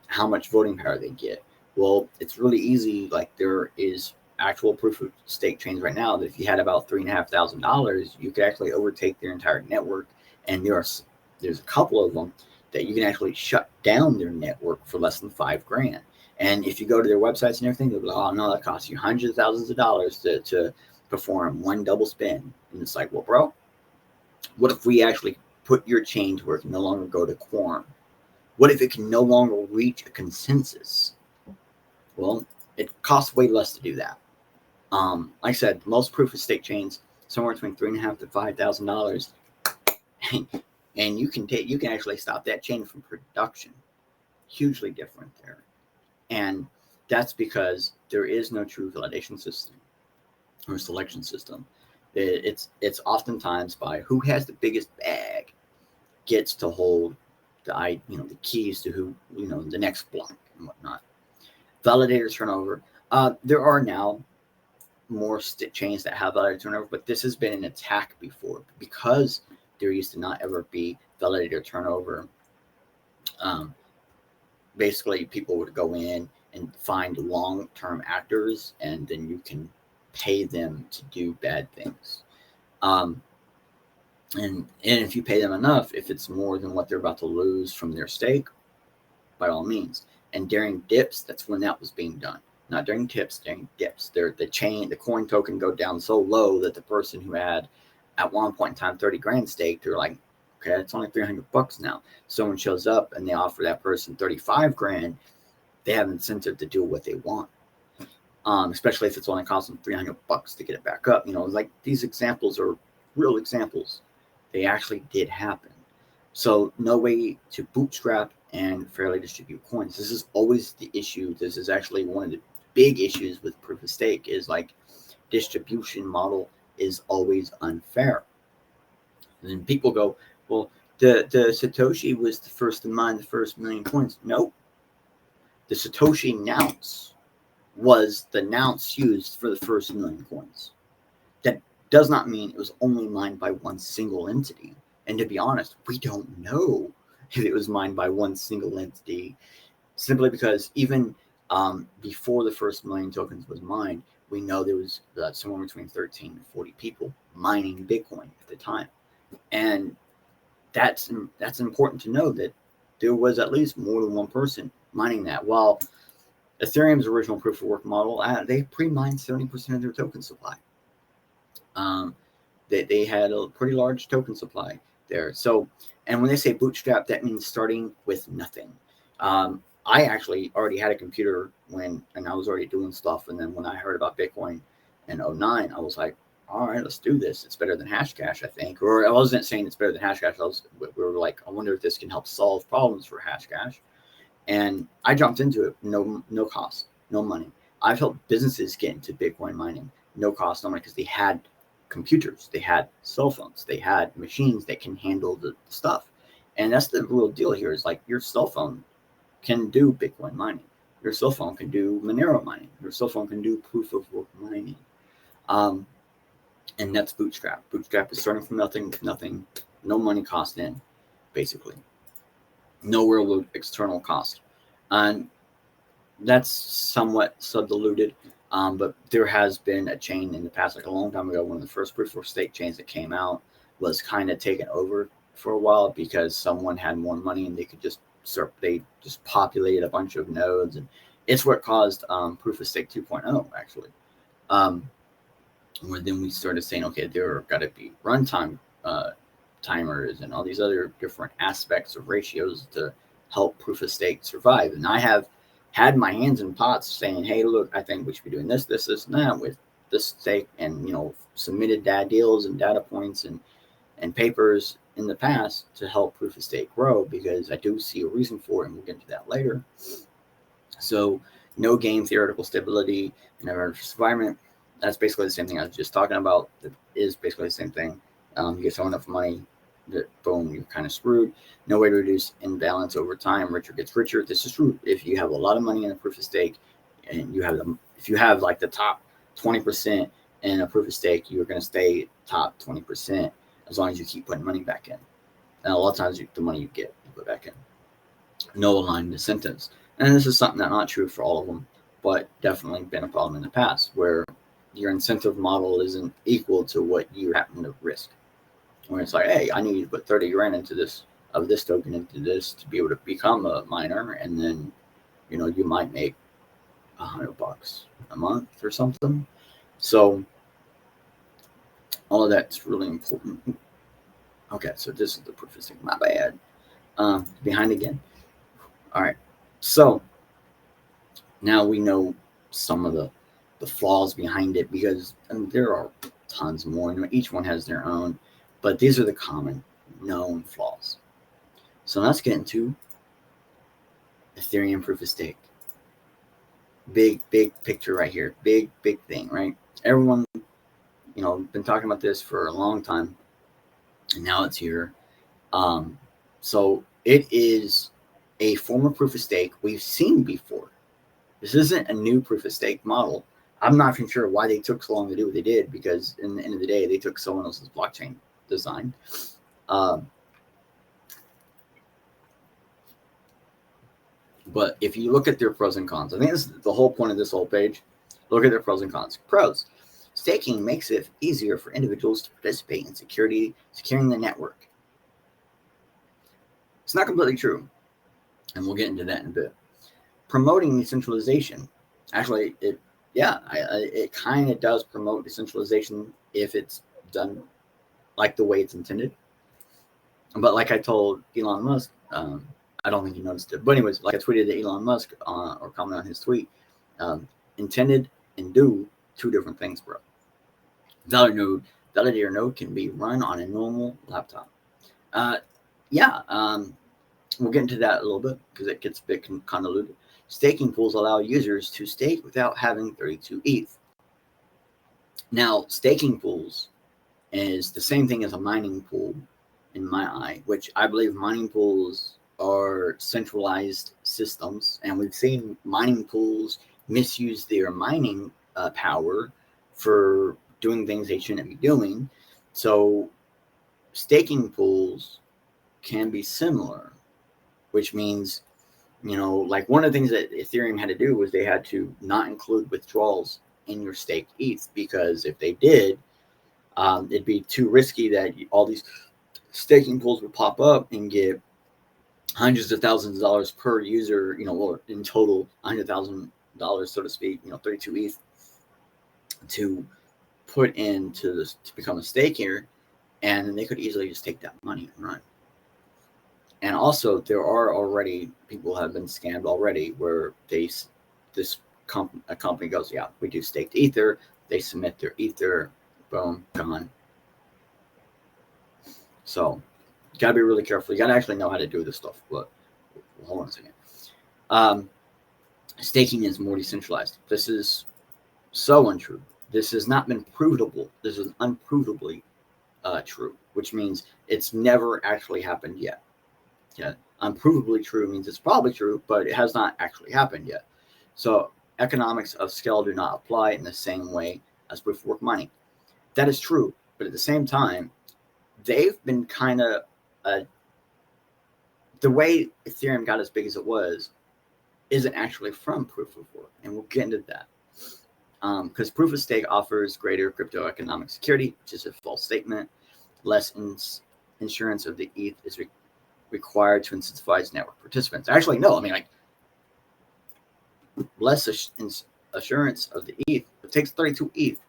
how much voting power they get. Well, it's really easy. Like, there is actual proof of stake chains right now that if you had about $3,500, you could actually overtake their entire network. And there's a couple of them that you can actually shut down their network for less than $5,000. And if you go to their websites and everything, they'll be like, oh no, that costs you hundreds of thousands of dollars to perform one double spin. And it's like, well, bro, what if we actually put your chain to where it can no longer go to quorum? What if it can no longer reach a consensus? Well, it costs way less to do that. Like I said, most proof of stake chains somewhere between $3,500 to $5,000, and you can actually stop that chain from production. Hugely different there, and that's because there is no true validation system or selection system. It's oftentimes by who has the biggest bag gets to hold the keys to who the next block and whatnot. Validator turnover. There are now more chains that have validator turnover, but this has been an attack before because there used to not ever be validator turnover. Basically, people would go in and find long-term actors, and then you can pay them to do bad things. And if you pay them enough, if it's more than what they're about to lose from their stake, by all means. And during dips, that's when that was being done. Not during tips, during dips. The coin token go down so low that the person who had at one point in time 30 grand stake, they're like, okay, it's only $300 now. Someone shows up and they offer that person 35 grand. They have incentive to do what they want. Especially if it's only costing $300 to get it back up. Like these examples are real examples. They actually did happen. So no way to bootstrap and fairly distribute coins. This is always the issue. This is actually one of the big issues with proof of stake is like distribution model is always unfair. And then people go, well, the Satoshi was the first to mine the first million coins. Nope. The Satoshi nonce was the nonce used for the first million coins. That does not mean it was only mined by one single entity. And to be honest, we don't know if it was mined by one single entity, simply because even before the first million tokens was mined, we know there was somewhere between 13 and 40 people mining Bitcoin at the time. And that's important to know that there was at least more than one person mining that. While Ethereum's original proof of work model, they pre-mined 70% of their token supply. They had a pretty large token supply there. So, and when they say bootstrap, that means starting with nothing. I actually already had a computer and I was already doing stuff. And then when I heard about Bitcoin in 2009, I was like, all right, let's do this. It's better than Hashcash, I think. Or I wasn't saying it's better than Hashcash. We were like, I wonder if this can help solve problems for Hashcash. And I jumped into it. No cost, no money. I've helped businesses get into Bitcoin mining. No cost, no money, because they had computers, they had cell phones, they had machines that can handle the stuff. And that's the real deal here is like your cell phone can do Bitcoin mining. Your cell phone can do Monero mining. Your cell phone can do proof of work mining. And that's bootstrap. Bootstrap is starting from nothing with nothing, no money cost in, basically. No real external cost. And that's somewhat subdiluted. But there has been a chain in the past, like a long time ago, one of the first proof of stake chains that came out was kind of taken over for a while because someone had more money and they could just populated a bunch of nodes, and it's what caused proof of stake 2.0 actually. Where then we started saying, okay, there are got to be runtime timers and all these other different aspects of ratios to help proof of stake survive. And I have had my hands in pots saying, hey, look, I think we should be doing this, and that with this stake, and submitted data deals and data points and papers in the past to help proof of stake grow, because I do see a reason for it, and we'll get into that later. So no game theoretical stability in a versus environment. That's basically the same thing I was just talking about. It is basically the same thing. You get so enough money that boom, you're kind of screwed. No way to reduce imbalance over time. Richer gets richer. This is true. If you have a lot of money in a proof of stake, and if you have like the top 20% in a proof of stake, you're going to stay top 20% as long as you keep putting money back in. And a lot of times, the money you get, you put back in. No aligned incentives. And this is something that's not true for all of them, but definitely been a problem in the past where your incentive model isn't equal to what you happen to risk. Where it's like, hey, I need to put 30 grand into this token into this to be able to become a miner, and then you might make $100 a month or something. So all of that's really important. Okay, so this is the proof of stake. My bad. Behind again. All right. So now we know some of the flaws behind it, because there are tons more, and each one has their own, but these are the common known flaws. So let's get into Ethereum proof of stake. Big picture right here. Big thing, right? Everyone, been talking about this for a long time, and now it's here. So it is a form of proof of stake we've seen before. This isn't a new proof of stake model. I'm not even sure why they took so long to do what they did, because in the end of the day, they took someone else's blockchain design. But if you look at their pros and cons, I think this is the whole point of this whole page. Look at their pros and cons. Pros: staking makes it easier for individuals to participate in securing the network. It's not completely true, and we'll get into that in a bit. Promoting decentralization. Actually, it kind of does promote decentralization if it's done like the way it's intended. But like I told Elon Musk, I don't think he noticed it. But anyways, like I tweeted to Elon Musk or commented on his tweet, intended and do two different things, bro. Validator node can be run on a normal laptop. We'll get into that a little bit because it gets a bit convoluted. Staking pools allow users to stake without having 32 ETH. Now, staking pools is the same thing as a mining pool in my eye, which I believe mining pools are centralized systems, and we've seen mining pools misuse their mining power for doing things they shouldn't be doing. So staking pools can be similar, which means, like one of the things that Ethereum had to do was they had to not include withdrawals in your staked ETH, because if they did, it'd be too risky that all these staking pools would pop up and get hundreds of thousands of dollars per user, or in total $100,000, so to speak, 32 ETH to put into this to become a staker, and then they could easily just take that money and run. And also, there are already people have been scammed already, where a company goes, yeah, we do staked Ether. They submit their Ether, boom, gone. So, you gotta be really careful. You gotta actually know how to do this stuff. But hold on a second. Staking is more decentralized. This is so untrue. This has not been provable. This is unprovably true, which means it's never actually happened yet. Yeah, unprovably true means it's probably true, but it has not actually happened yet. So economics of scale do not apply in the same way as proof of work mining. That is true, but at the same time, they've been kind of the way Ethereum got as big as it was isn't actually from proof of work, and we'll get into that. Because proof of stake offers greater crypto economic security, which is a false statement. Less insurance of the ETH is required to incentivize network participants. Actually, no. I mean, like, less assurance of the ETH. It takes 32 ETH.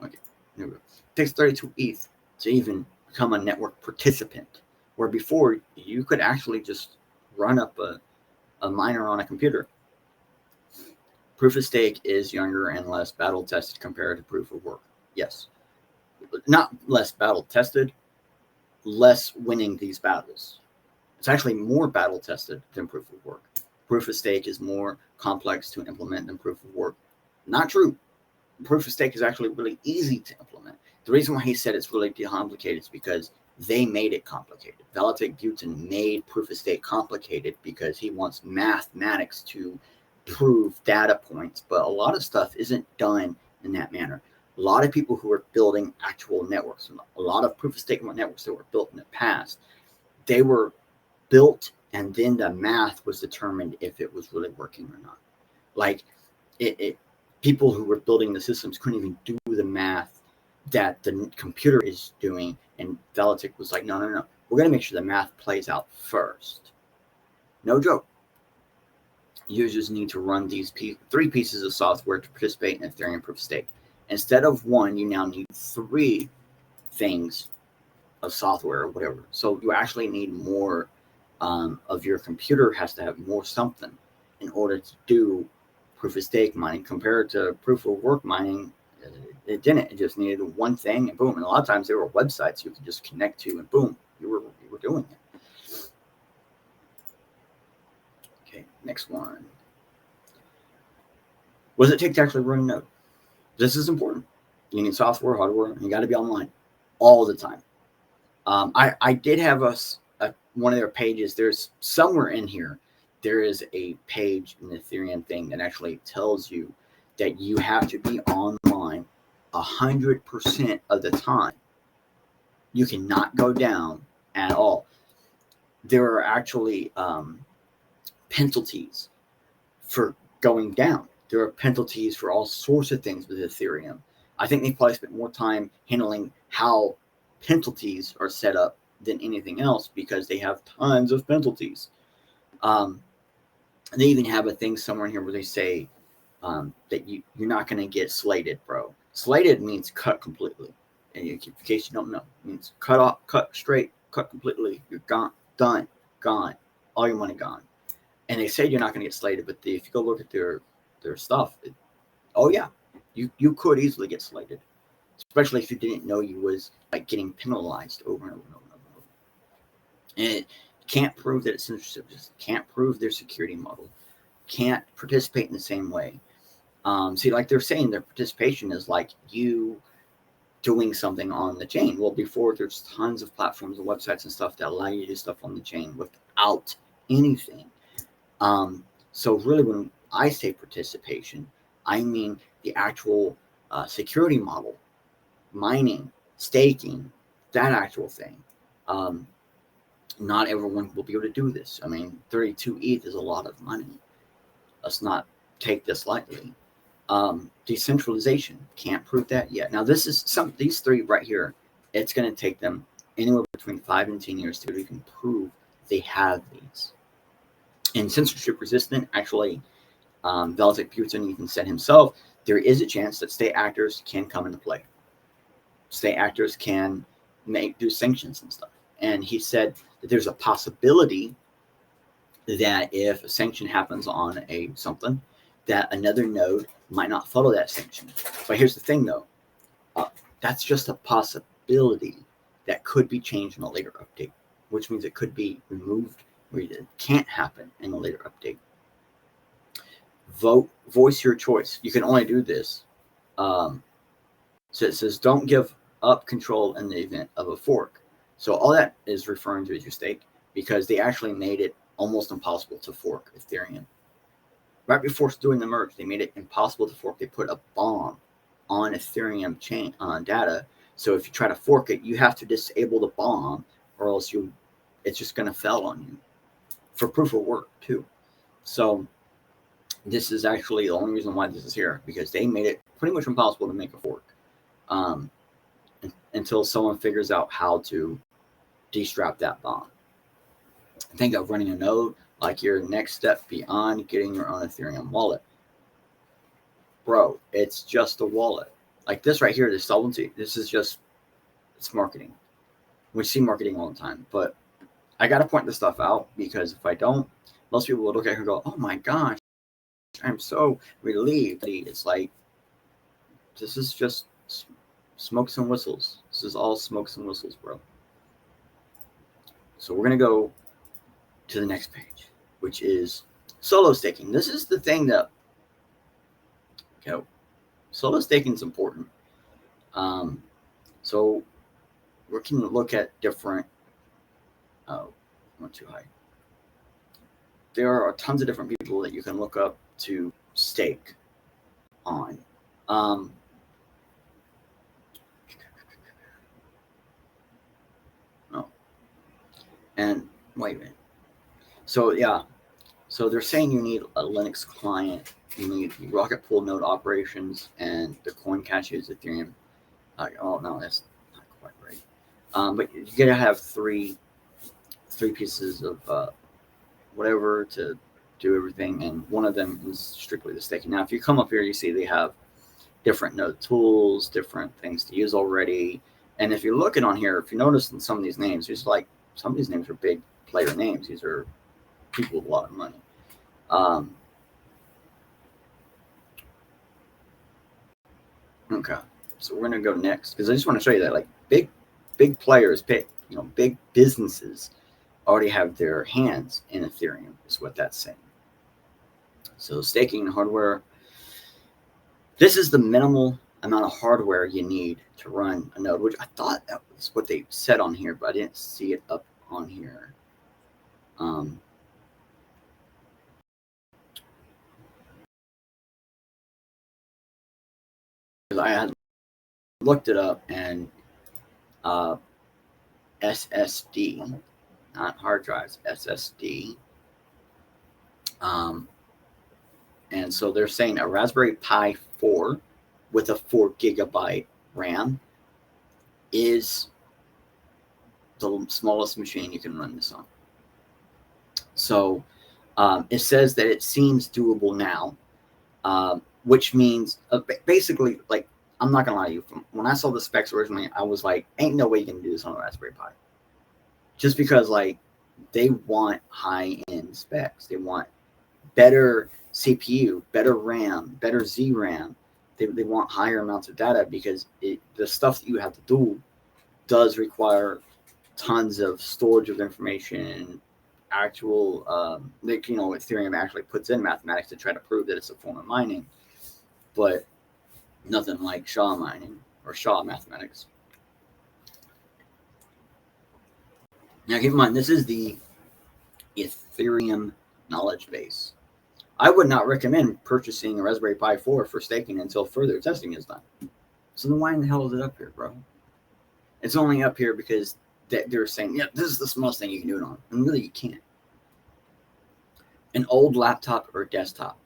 Okay, here we go. It takes 32 ETH to even become a network participant, where before you could actually just run up a miner on a computer. Proof of stake is younger and less battle tested compared to proof of work. Yes, not less battle tested, less winning these battles. It's actually more battle tested than proof of work. Proof of stake is more complex to implement than proof of work. Not true. Proof of stake is actually really easy to implement. The reason why he said it's really complicated is because they made it complicated. Vitalik Buterin made proof of stake complicated because he wants mathematics to prove data points, but a lot of stuff isn't done in that manner. A lot of people who are building actual networks, a lot of proof of stake networks that were built in the past, they were built and then the math was determined if it was really working or not. Like people who were building the systems couldn't even do the math that the computer is doing, and Vitalik was like, no, we're going to make sure the math plays out first. No joke. users need to run these three pieces of software to participate in Ethereum proof of stake. Instead of one, you now need three things of software or whatever. So you actually need more of your computer has to have more something in order to do proof of stake mining compared to proof of work mining. It didn't. It just needed one thing and boom. And a lot of times there were websites you could just connect to and boom, you were doing it. Okay, next one. What does it take to actually run a node? This is important. You need software, hardware, and you got to be online all the time. I did have one of their pages. There's somewhere in here, there is a page in the Ethereum thing that actually tells you that you have to be online 100% of the time. You cannot go down at all. There are actually penalties for going down. There are penalties for all sorts of things with Ethereum. I think they probably spent more time handling how penalties are set up than anything else because they have tons of penalties. They even have a thing somewhere in here where they say that you're not going to get slated, bro. Slated means cut completely. And in case you don't know, it means cut off, cut straight, cut completely. You're gone, done, gone. All your money gone. And they say you're not going to get slated, but if you go look at their stuff, oh yeah, you could easily get slated, especially if you didn't know you was like getting penalized over and over and over and over. And it can't prove that it's censorship, just can't prove their security model, can't participate in the same way. See, like they're saying their participation is like you doing something on the chain. Well, before there's tons of platforms and websites and stuff that allow you to do stuff on the chain without anything. So really when I say participation, I mean the actual security model, mining, staking, that actual thing. Not everyone will be able to do this. I mean, 32 ETH is a lot of money. Let's not take this lightly. Decentralization, can't prove that yet. Now, this is these three right here. It's going to take them anywhere between 5 and 10 years to even prove they have these. And censorship resistant, actually, Veltic Putin even said himself, there is a chance that state actors can come into play. State actors can do sanctions and stuff. And he said that there's a possibility that if a sanction happens on something, that another node might not follow that sanction. But here's the thing, though. That's just a possibility that could be changed in a later update, which means it could be removed or it can't happen in a later update. Voice your choice. You can only do this. So it says don't give up control in the event of a fork. So all that is referring to is your stake, because they actually made it almost impossible to fork Ethereum. Right before doing the merge, they made it impossible to fork. They put a bomb on Ethereum chain data. So if you try to fork it, you have to disable the bomb, or else it's just going to fail on you. For proof of work too. So this is actually the only reason why this is here, because they made it pretty much impossible to make a fork until someone figures out how to destrap that bomb. Think of running a node like your next step beyond getting your own Ethereum wallet. Bro, it's just a wallet. Like this right here, this solvency, this is just, it's marketing. We see marketing all the time, but I got to point this stuff out, because if I don't, most people will look at it and go, oh my gosh, I'm so relieved. It's like, this is just smokes and whistles. This is all smokes and whistles, bro. So we're going to go to the next page, which is solo staking. This is the thing that, solo staking is important. So we can look at different, not too high. There are tons of different people that you can look up to stake on. And wait a minute. So yeah, so they're saying you need a Linux client, you need rocket pool node operations, and the coin caches Ethereum. Oh no, that's not quite right. But you gotta have three pieces of whatever to do everything, and one of them is strictly the staking. Now, if you come up here, you see they have different node tools, different things to use already. And if you're looking on here, if you notice in some of these names, there's like some of these names are big player names. These are people with a lot of money. Okay, so we're gonna go next because I just want to show you that like big players, big businesses already have their hands in Ethereum. Is what that's saying. So staking hardware. This is the minimal amount of hardware you need to run a node, which I thought that was what they said on here, but I didn't see it up on here. Because I had looked it up, and SSD, not hard drives, SSD. And so they're saying a Raspberry Pi 4 with a 4 gigabyte RAM is the smallest machine you can run this on. So it says that it seems doable now, which means basically, like, I'm not gonna lie to you. When I saw the specs originally, I was like, ain't no way you can do this on a Raspberry Pi. Just because, like, they want high-end specs. They want better CPU, better RAM, better ZRAM. They want higher amounts of data because the stuff that you have to do does require tons of storage of information, actual, Ethereum actually puts in mathematics to try to prove that it's a form of mining, but nothing like SHA mining or SHA mathematics. Now, keep in mind, this is the Ethereum knowledge base. I would not recommend purchasing a Raspberry Pi 4 for staking until further testing is done. So then why in the hell is it up here, bro? It's only up here because they're saying, yeah, this is the smallest thing you can do it on. And really, you can't. An old laptop or desktop.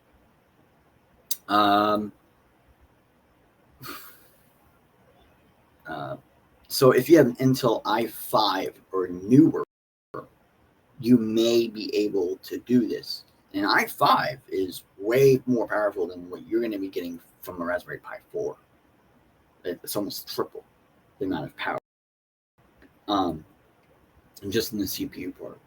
So if you have an Intel i5 or newer, you may be able to do this. And i5 is way more powerful than what you're going to be getting from a Raspberry Pi 4. It's almost triple the amount of power. And just in the CPU part,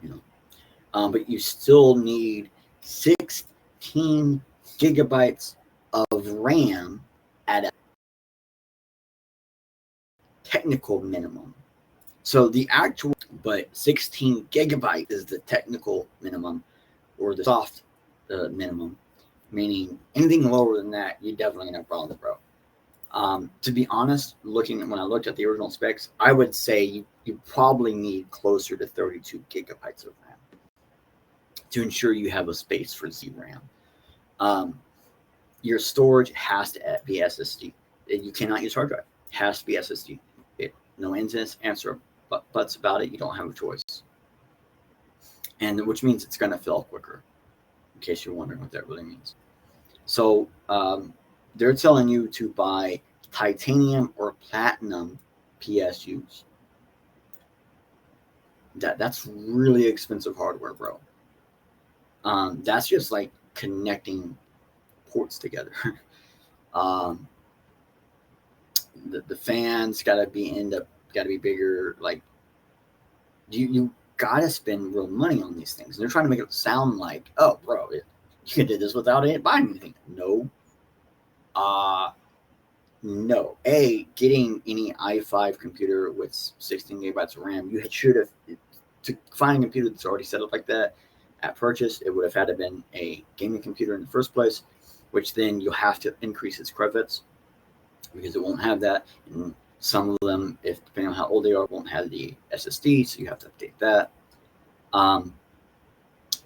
but you still need 16 gigabytes of RAM at a technical minimum. So the actual, but 16 gigabytes is the technical minimum, or the soft minimum, meaning anything lower than that, you're definitely gonna have problems, bro. To be honest, when I looked at the original specs, I would say you probably need closer to 32 gigabytes of RAM to ensure you have a space for ZRAM. Your storage has to be SSD. You cannot use hard drive. It has to be SSD. No answer buts about it. You don't have a choice. And which means it's going to fill quicker, in case you're wondering what that really means. So they're telling you to buy titanium or platinum PSUs. That's really expensive hardware, bro. That's just like connecting ports together. The fans gotta be bigger. Like you gotta spend real money on these things. And they're trying to make it sound like, oh, bro, you can do this without buying anything. No. No. Getting any i5 computer with 16 gigabytes of RAM, you should have, to find a computer that's already set up like that at purchase, it would have had to been a gaming computer in the first place, which then you'll have to increase its credits because it won't have that. And some of them, depending on how old they are, won't have the SSD, so you have to update that.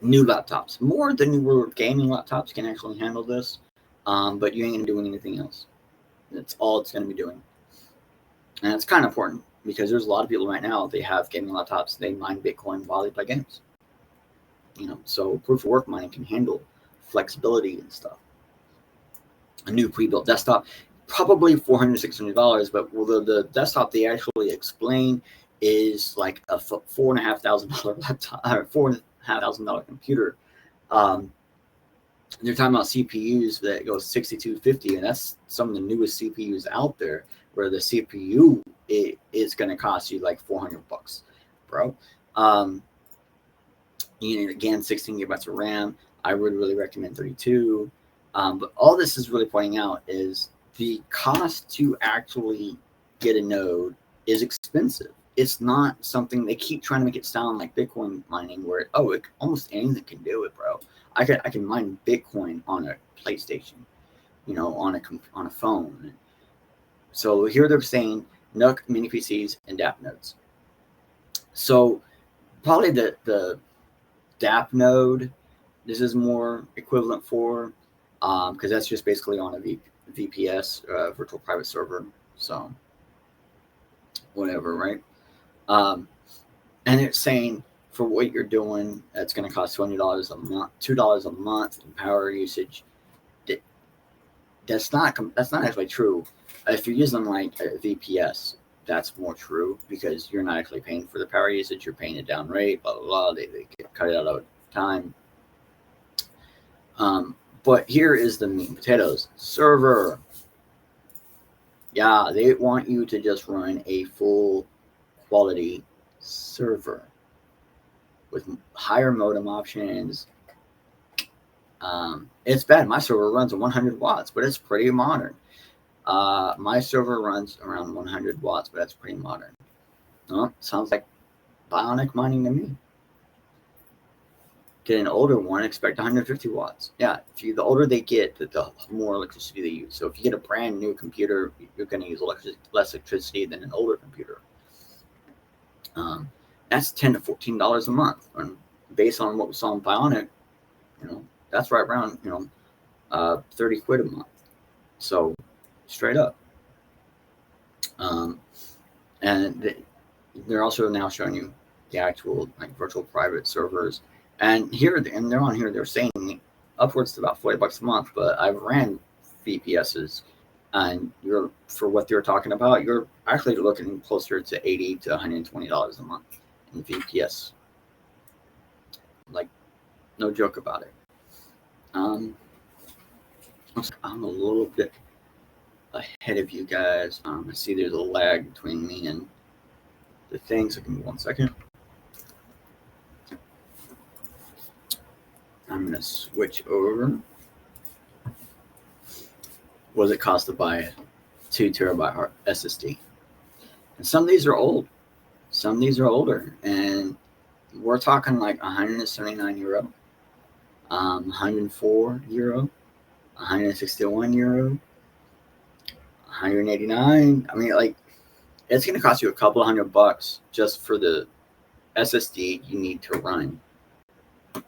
New laptops. More of the newer gaming laptops can actually handle this, but you ain't going to do anything else. That's all it's going to be doing. And it's kind of important because there's a lot of people right now, they have gaming laptops, they mine Bitcoin while they play games. So proof of work mining can handle flexibility and stuff. A new pre-built desktop, probably $400, $600, but the desktop they actually explain is like a $4,500 laptop or $4,500 computer. They're talking about CPUs that go 6250, and that's some of the newest CPUs out there, where the CPU is going to cost you like $400, bro. You need, again, 16 gigabytes of RAM. I would really recommend 32. But all this is really pointing out is the cost to actually get a node is expensive. It's not something they keep trying to make it sound like Bitcoin mining, where almost anything can do it, bro. I can mine Bitcoin on a PlayStation, on a phone. So here they're saying NUC, mini PCs, and DApp nodes. So probably the DApp node, this is more equivalent for, because that's just basically on a VPS, virtual private server. So whatever, right? And it's saying for what you're doing, that's going to cost $20 a month, $2 a month in power usage. That's not actually true. If you're using like a VPS, that's more true, because you're not actually paying for the power usage. You're paying it down rate, blah, blah, blah. They cut it out over time. But here is the meat and potatoes. Server. Yeah, they want you to just run a full quality server with higher modem options. It's bad. My server runs at 100 watts, but it's pretty modern. My server runs around 100 watts, but that's pretty modern. Oh, sounds like bionic mining to me. Get an older one, expect 150 watts. Yeah, the older they get, the more electricity they use. So if you get a brand new computer, you're going to use less electricity than an older computer. That's $10 to $14 a month, and based on what we saw in bionic, that's right around 30 quid a month. So straight up. And they're also now showing you the actual like virtual private servers. And they're on here, they're saying upwards to about $40 a month, but I've ran VPSs, and for what they're talking about, you're actually looking closer to $80 to $120 a month in VPS. Like, no joke about it. I'm a little bit ahead of you guys. I see there's a lag between me and the thing, so give me 1 second. I'm going to switch over. What does it cost to buy a 2 terabyte SSD? And some of these are old. Some of these are older. And we're talking like €179, 104 euro, 161 euro, 189. I mean, like, it's going to cost you a couple of $100 just for the SSD you need to run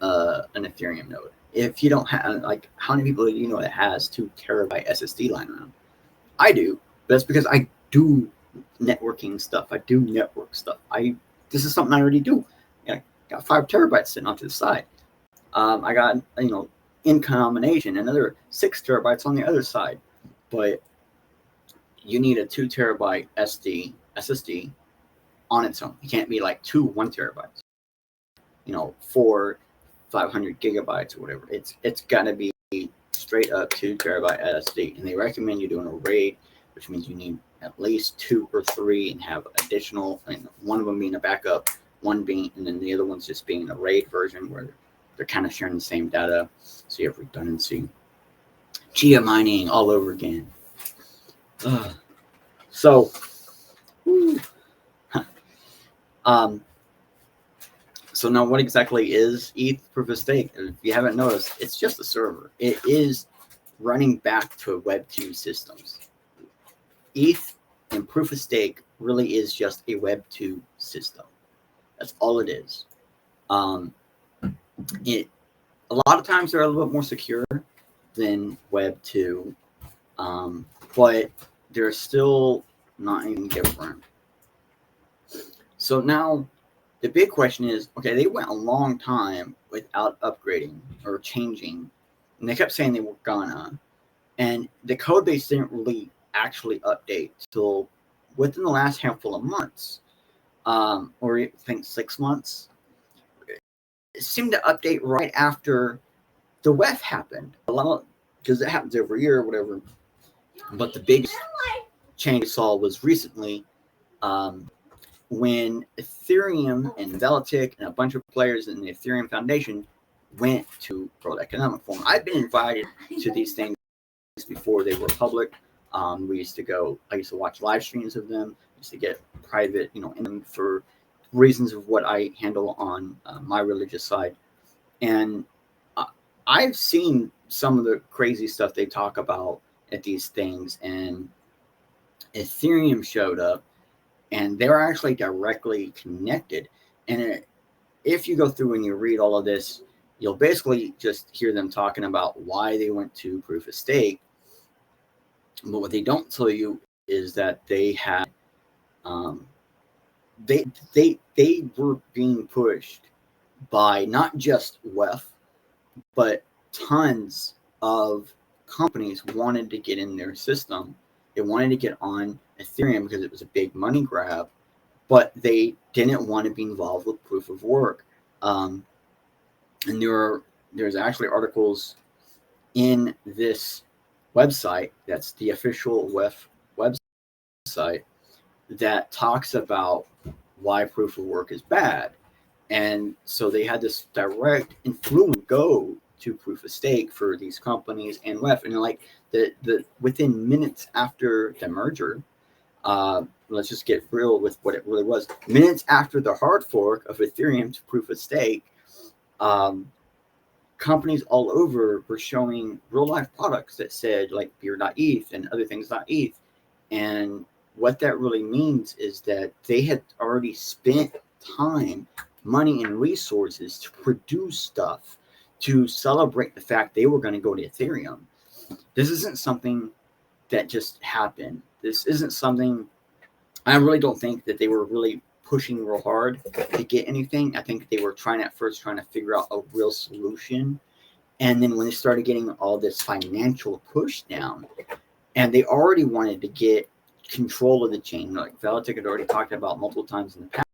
an Ethereum node. If you don't have, like, how many people do you know that has 2 terabyte SSD lying around? I do, but that's because I do networking stuff. I do network stuff. This is something I already do. I got 5 terabytes sitting off to the side. I got, in combination, another 6 terabytes on the other side. But you need a 2 terabyte SSD on its own. It can't be like 2 1 terabytes. 4 500 gigabytes or whatever. It's got to be straight up 2 terabyte SSD. And they recommend you doing a RAID, which means you need at least 2 or 3 and have additional, and one of them being a backup, and then the other one's just being a RAID version where they're kind of sharing the same data, so you have redundancy. Chia mining all over again. So now what exactly is ETH proof of stake? If you haven't noticed, it's just a server. It is running back to Web 2 systems. ETH and proof of stake really is just a Web 2 system. That's all it is. A lot of times they're a little bit more secure than Web 2, but they're still not even different. So now the big question is, okay, they went a long time without upgrading or changing, and they kept saying they were gonna, and the code base didn't really actually update till within the last handful of months, or I think 6 months. It seemed to update right after the WEF happened a lot because it happens every year or whatever. But the biggest change I saw was recently when Ethereum and Velitic and a bunch of players in the Ethereum Foundation went to World Economic Forum. I've been invited to these things before they were public. We used to go, I used to watch live streams of them, used to get private, in them for reasons of what I handle on my religious side. And I've seen some of the crazy stuff they talk about at these things, and Ethereum showed up, and they're actually directly connected. And if you go through and you read all of this, you'll basically just hear them talking about why they went to proof of stake. But what they don't tell you is that they had, they were being pushed by not just WEF, but tons of companies wanted to get in their system. They wanted to get on Ethereum because it was a big money grab, but they didn't want to be involved with proof of work. And there's actually articles in this website, that's the official WEF website, that talks about why proof of work is bad. And so they had this direct influence go to proof of stake for these companies and WEF. And like the within minutes after the merger, let's just get real with what it really was. Minutes after the hard fork of Ethereum to proof of stake, companies all over were showing real life products that said like beer.eth and other things.eth. And what that really means is that they had already spent time, money, and resources to produce stuff to celebrate the fact they were going to go to Ethereum. This isn't something that just happened. This isn't something, I really don't think that they were really pushing real hard to get anything. I think they were trying to figure out a real solution. And then when they started getting all this financial push down, and they already wanted to get control of the chain, like Velitic had already talked about multiple times in the past,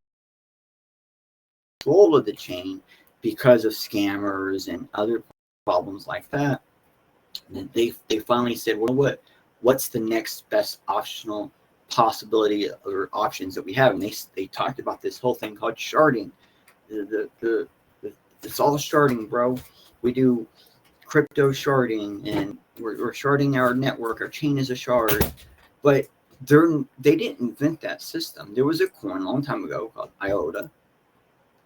control of the chain because of scammers and other problems like that. And they finally said, well, what's the next best optional possibility or options that we have? And they talked about this whole thing called sharding. It's all sharding, bro. We do crypto sharding, and we're sharding our network. Our chain is a shard, but they didn't invent that system. There was a coin a long time ago called IOTA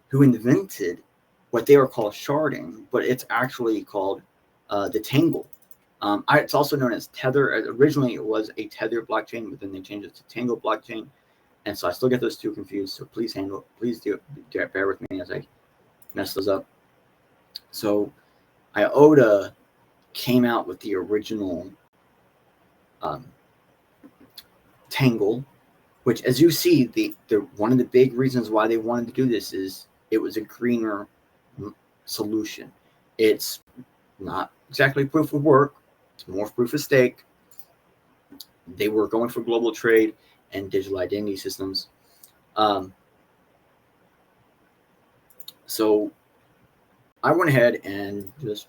who invented what they were called sharding, but it's actually called the Tangle. It's also known as Tether. Originally, it was a Tether blockchain, but then they changed it to Tangle blockchain. And so I still get those two confused. So please bear with me as I mess those up. So IOTA came out with the original Tangle, which, as you see, the one of the big reasons why they wanted to do this is it was a greener solution. It's not exactly proof of work. It's more proof of stake. They were going for global trade and digital identity systems. So I went ahead and just,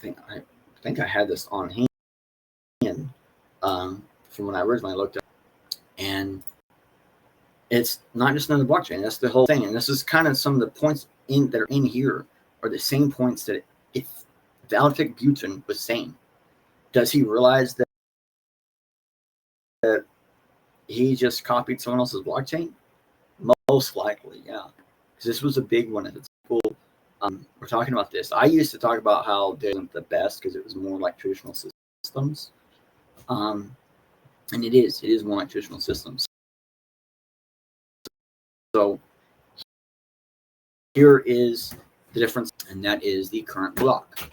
I think I had this on hand from when I originally looked at it. And it's not just another blockchain. That's the whole thing. And this is kind of some of the points that are in here are the same points that if Velitic Buterin was saying. Does he realize that he just copied someone else's blockchain? Most likely, yeah. Because this was a big one at the time. We're talking about this. I used to talk about how they weren't the best because it was more like traditional systems. And it is more like traditional systems. So here is the difference, and that is the current block.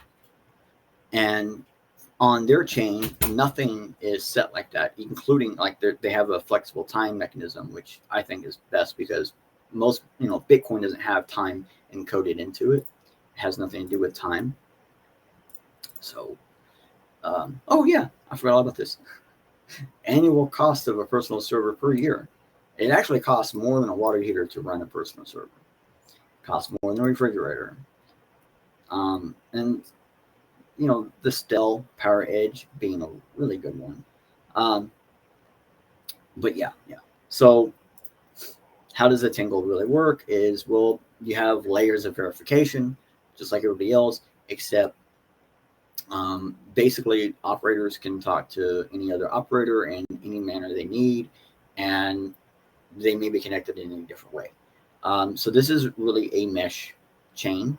And on their chain, nothing is set like that, including like they have a flexible time mechanism, which I think is best because most, Bitcoin doesn't have time encoded into it. It has nothing to do with time. So, oh yeah, I forgot all about this. Annual cost of a personal server per year. It actually costs more than a water heater to run a personal server. It costs more than a refrigerator. And the Stell Power Edge being a really good one. But yeah. So how does a Tangle really work is, well, you have layers of verification, just like everybody else, except basically operators can talk to any other operator in any manner they need, and they may be connected in a different way. So this is really a mesh chain.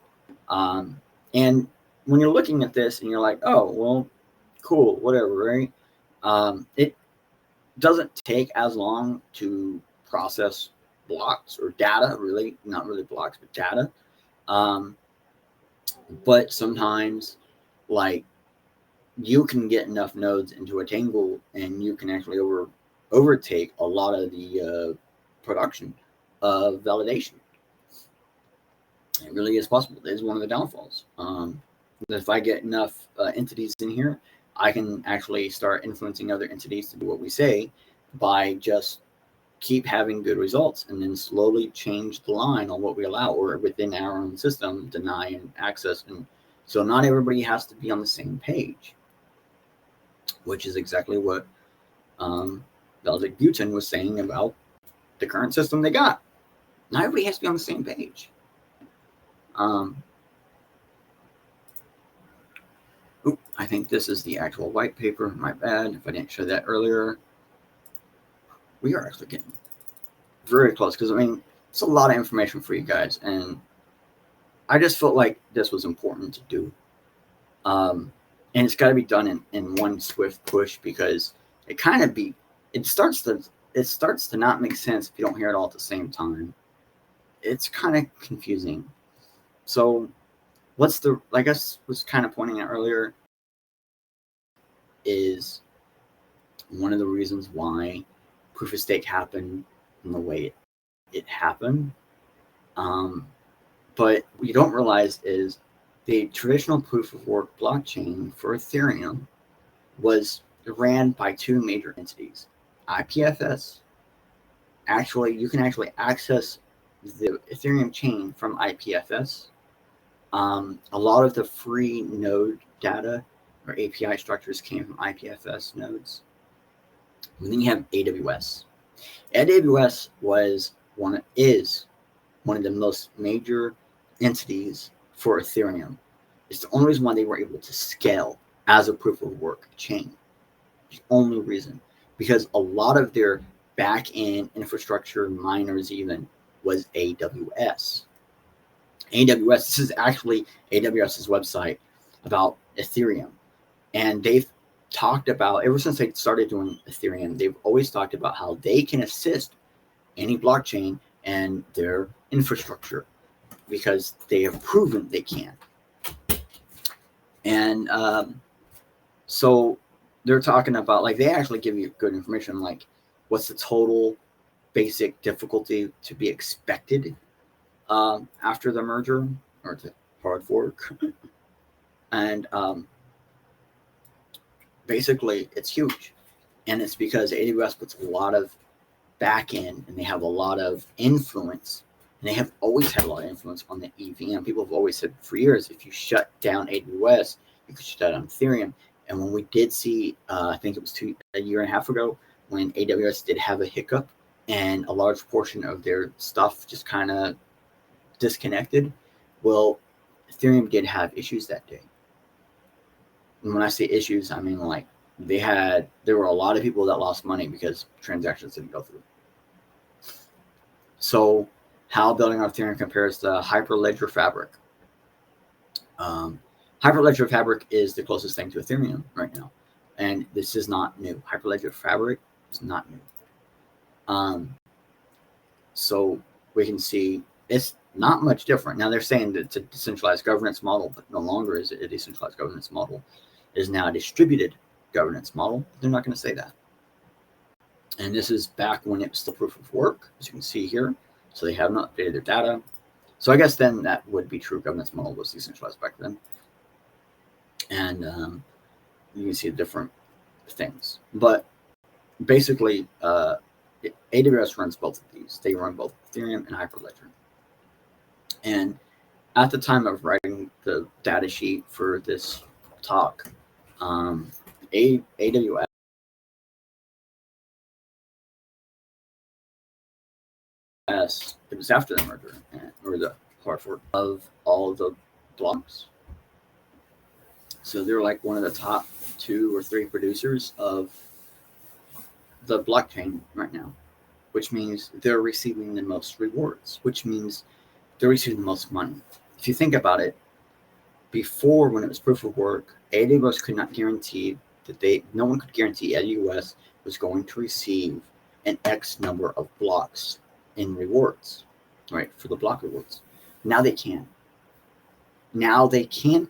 And when you're looking at this and you're like, oh, well, cool, whatever, right? It doesn't take as long to process blocks or data, really, not really blocks, but data. But sometimes, like, you can get enough nodes into a Tangle and you can actually overtake a lot of the production of validation. It really is possible. It is one of the downfalls. If I get enough entities in here, I can actually start influencing other entities to do what we say by just keep having good results and then slowly change the line on what we allow, or within our own system, deny and access. And so not everybody has to be on the same page, which is exactly what Velvet Butin was saying about the current system they got. Not everybody has to be on the same page. I think this is the actual white paper. My bad if I didn't show that earlier. We are actually getting very close, because I mean, it's a lot of information for you guys, and I just felt like this was important to do. And it's got to be done in one swift push, because it starts to not make sense if you don't hear it all at the same time. It's kind of confusing. So I guess was kind of pointing out earlier, is one of the reasons why proof of stake happened in the way it happened. But what you don't realize is the traditional proof of work blockchain for Ethereum was ran by two major entities. IPFS. You can actually access the Ethereum chain from IPFS. A lot of the free node data or API structures came from IPFS nodes. And then you have AWS. AWS is one of the most major entities for Ethereum. It's the only reason why they were able to scale as a proof of work chain. The only reason, because a lot of their back-end infrastructure, miners even, was AWS. This is actually AWS's website about Ethereum. And they've talked about, ever since they started doing Ethereum, they've always talked about how they can assist any blockchain and their infrastructure, because they have proven they can. And so they're talking about, like, they actually give you good information, like what's the total basic difficulty to be expected after the merger or the hard fork. And basically it's huge, and it's because AWS puts a lot of back end, and they have a lot of influence, and they have always had a lot of influence on the EVM. People have always said for years, if you shut down AWS, you could shut down Ethereum. And when we did see, I think it was a year and a half ago, when AWS did have a hiccup and a large portion of their stuff just kind of disconnected, well, Ethereum did have issues that day. And when I say issues, I mean, like, there were a lot of people that lost money because transactions didn't go through. So how building on Ethereum compares to Hyperledger Fabric. Hyperledger Fabric is the closest thing to Ethereum right now. And this is not new. Hyperledger Fabric is not new. So we can see it's not much different. Now they're saying that it's a decentralized governance model, but no longer is it a decentralized governance model. It is now a distributed governance model. They're not going to say that. And this is back when it was still proof of work, as you can see here. So they haven't updated their data. So I guess then that would be true. Governance model was decentralized back then. And you can see different things. But basically, AWS runs both of these. They run both Ethereum and Hyperledger. And at the time of writing the data sheet for this talk, AWS it was after the merger or the hard fork of all of the blocks. So they're like one of the top 2 or 3 producers of the blockchain right now, which means they're receiving the most rewards, which means they're receiving the most money. If you think about it, before, when it was proof of work, AWS could not guarantee that no one could guarantee AWS was going to receive an X number of blocks in rewards, right, for the block rewards. Now they can. Now they can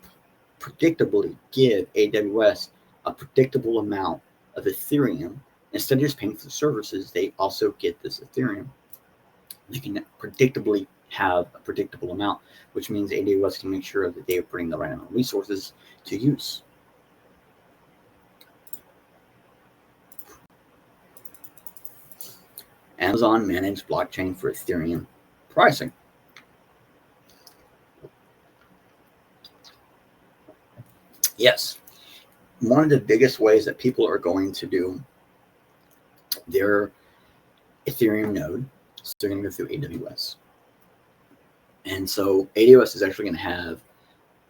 predictably give AWS a predictable amount of Ethereum. Instead of just paying for the services, they also get this Ethereum. They can predictably have a predictable amount, which means AWS can make sure that they are putting the right amount of resources to use. Amazon managed blockchain for Ethereum pricing. Yes, one of the biggest ways that people are going to do their Ethereum node is they're going to go through AWS. And so AWS is actually going to have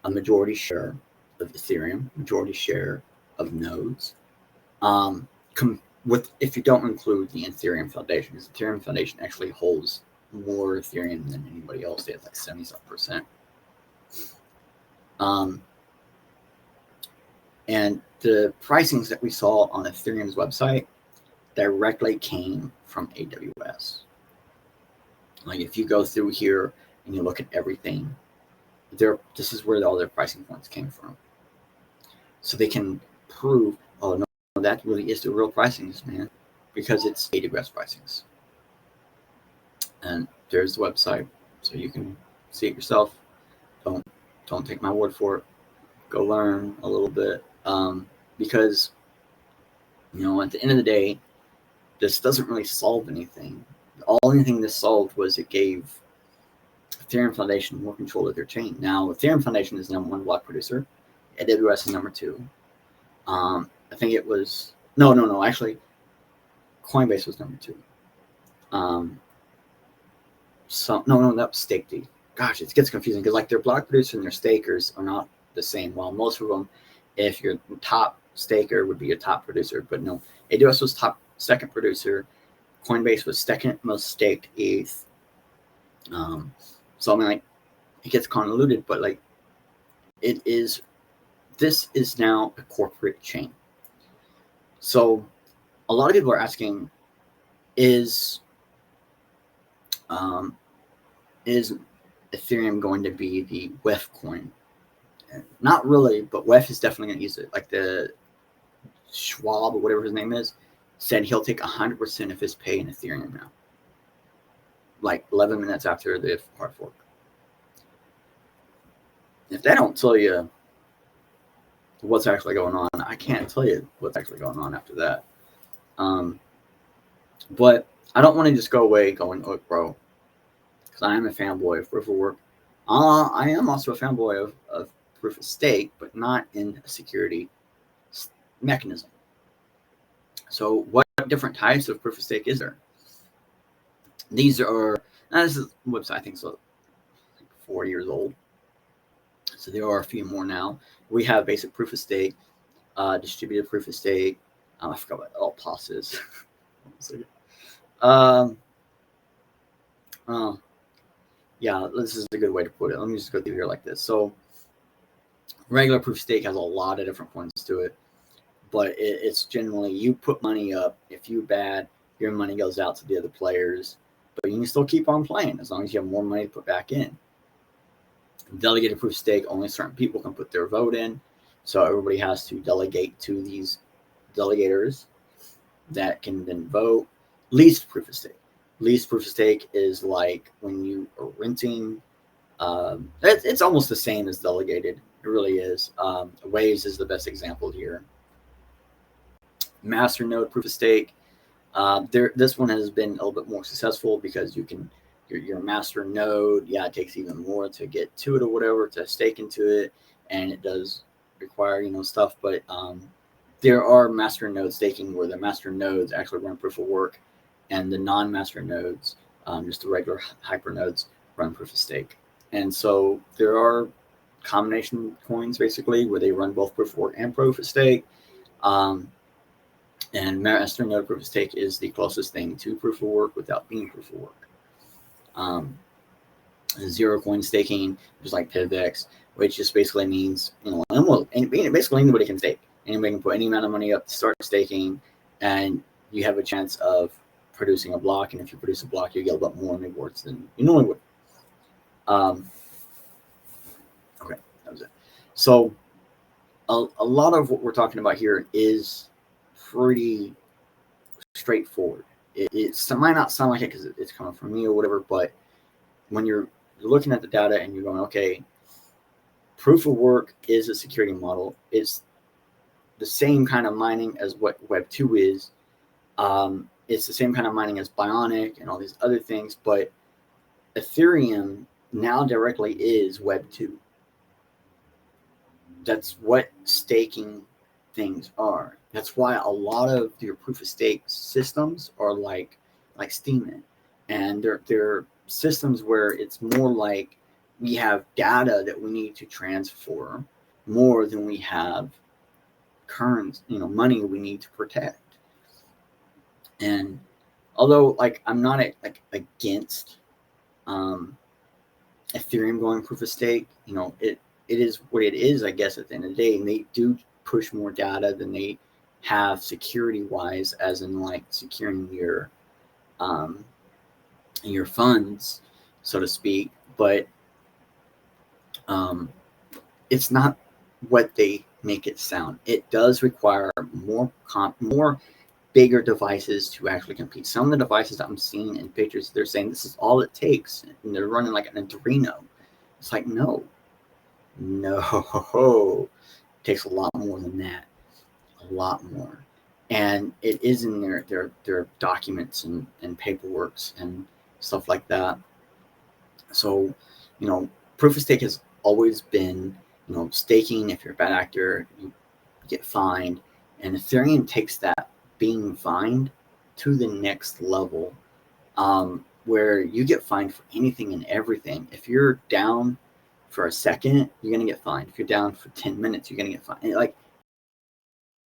a majority share of Ethereum, majority share of nodes. If you don't include the Ethereum Foundation, because the Ethereum Foundation actually holds more Ethereum than anybody else. They have like 70%. And the pricings that we saw on Ethereum's website directly came from AWS. Like if you go through here and you look at everything, this is where all their pricing points came from. So they can prove, oh no, that really is the real pricings, man, because it's AWS pricings. And there's the website, so you can see it yourself. Don't take my word for it. Go learn a little bit, because at the end of the day, this doesn't really solve anything. Anything this solved was it gave Ethereum Foundation more control of their chain. Now, Ethereum Foundation is number 1 block producer. AWS is number 2. I think it was actually, Coinbase was number 2. That was staked. Gosh, it gets confusing because like their block producer and their stakers are not the same. While most of them, if your top staker would be your top producer, but no, AWS was second producer. Coinbase was second most staked ETH. So I mean, like, it gets convoluted, but like, this is now a corporate chain. So a lot of people are asking, is Ethereum going to be the WEF coin? Not really, but WEF is definitely going to use it. Like the Schwab or whatever his name is said he'll take 100% of his pay in Ethereum now. Like 11 minutes after the hard fork. If they don't tell you what's actually going on, I can't tell you what's actually going on after that. But I don't want to just go away going, oh, bro, because I am a fanboy of proof of work. I am also a fanboy of proof of stake, but not in a security mechanism. So what different types of proof of stake is there? These are, this is a website I think so, like 4 years old. So there are a few more now. We have basic proof of stake, distributed proof of stake. I forgot what all PoS is. Yeah, this is a good way to put it. Let me just go through here like this. So regular proof of stake has a lot of different points to it, but it's generally you put money up. If you bad, your money goes out to the other players, but you can still keep on playing as long as you have more money to put back in. Delegated proof of stake, only certain people can put their vote in, so everybody has to delegate to these delegators that can then vote. Leased proof of stake. Leased proof of stake is like when you are renting. It's almost the same as delegated. It really is. Waves is the best example here. Master node proof of stake. This one has been a little bit more successful because you're your master node, yeah, it takes even more to get to it or whatever, to stake into it, and it does require, stuff. But there are master node staking where the master nodes actually run proof of work, and the non-master nodes, just the regular hyper nodes, run proof of stake. And so there are combination coins basically where they run both proof of work and proof of stake. And master node proof of stake is the closest thing to proof of work without being proof of work. Zero coin staking, just like PivX, which just basically means, basically anybody can stake. Anybody can put any amount of money up to start staking, and you have a chance of producing a block. And if you produce a block, you get a lot more rewards than you normally would. Okay, that was it. So a lot of what we're talking about here is pretty straightforward. It might not sound like it because it's coming from me or whatever, but when you're looking at the data and you're going, okay, proof of work is a security model. It's the same kind of mining as what Web 2 is. It's the same kind of mining as Bionic and all these other things, but Ethereum now directly is Web 2. That's what staking things are. That's why a lot of your proof of stake systems are like Steemit, and they're systems where it's more like we have data that we need to transfer more than we have current, money we need to protect. And although I'm not against Ethereum going proof of stake, it is what it is, I guess, at the end of the day. And they do push more data than they have security wise, as in securing your funds, so to speak. But it's not what they make it sound. It does require more bigger devices to actually compete. Some of the devices I'm seeing in pictures, they're saying this is all it takes, and they're running like an Adreno. It's like, no, it takes a lot more than that, a lot more. And it is in their documents and paperworks and stuff like that. So, proof of stake has always been, staking. If you're a bad actor, you get fined. And Ethereum takes that being fined to the next level, where you get fined for anything and everything. If you're down for a second, you're going to get fined. If you're down for 10 minutes, you're going to get fined.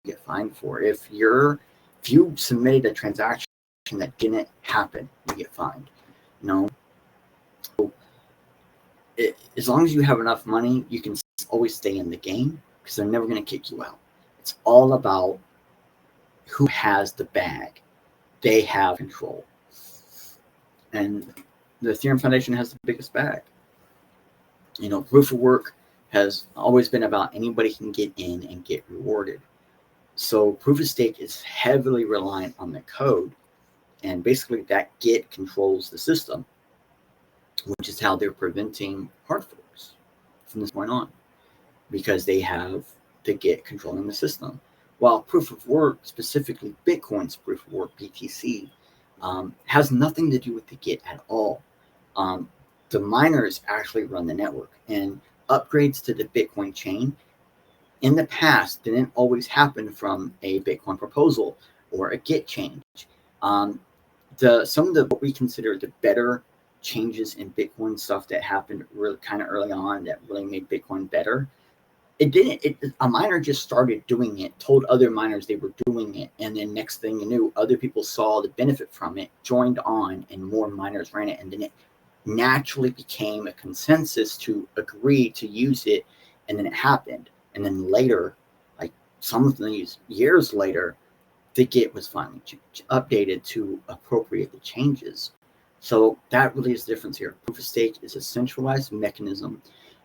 Get fined for. If you submitted a transaction that didn't happen, you get fined. So as long as you have enough money, you can always stay in the game because they're never going to kick you out. It's all about who has the bag. They have control. And the Ethereum Foundation has the biggest bag. Proof of work has always been about anybody can get in and get rewarded. So proof of stake is heavily reliant on the code, and basically that Git controls the system, which is how they're preventing hard forks from this point on, because they have the Git controlling the system. While proof of work, specifically Bitcoin's proof of work, BTC, has nothing to do with the Git at all. The miners actually run the network, and upgrades to the Bitcoin chain in the past didn't always happen from a Bitcoin proposal or a Git change. Some of the what we consider the better changes in Bitcoin stuff that happened really kind of early on that really made Bitcoin better. A miner just started doing it, told other miners they were doing it, and then next thing you knew, other people saw the benefit from it, joined on, and more miners ran it, and then it naturally became a consensus to agree to use it, and then it happened. And then later, some of these years later, the Git was finally updated to appropriate the changes. So that really is the difference here. Proof of stake is a centralized mechanism.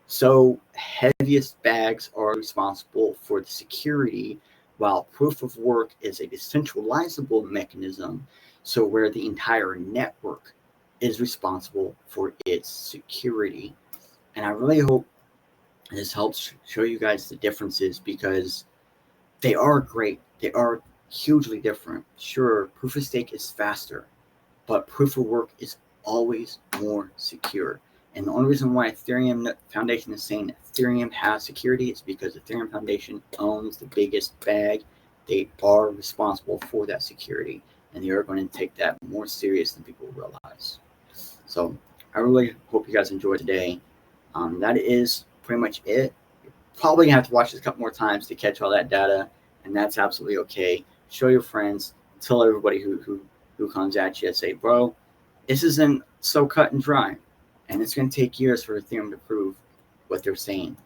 So heaviest bags are responsible for the security, while proof of work is a decentralizable mechanism. So where the entire network is responsible for its security. And I really hope this helps show you guys the differences, because they are great. They are hugely different. Sure, proof of stake is faster, but proof of work is always more secure. And the only reason why Ethereum Foundation is saying Ethereum has security is because Ethereum Foundation owns the biggest bag. They are responsible for that security, and they are going to take that more serious than people realize. So I really hope you guys enjoyed today. That is pretty much it. You're probably gonna have to watch this a couple more times to catch all that data, and that's absolutely okay. Show your friends, tell everybody who comes at you, say, bro, this isn't so cut and dry, and it's going to take years for Ethereum to prove what they're saying.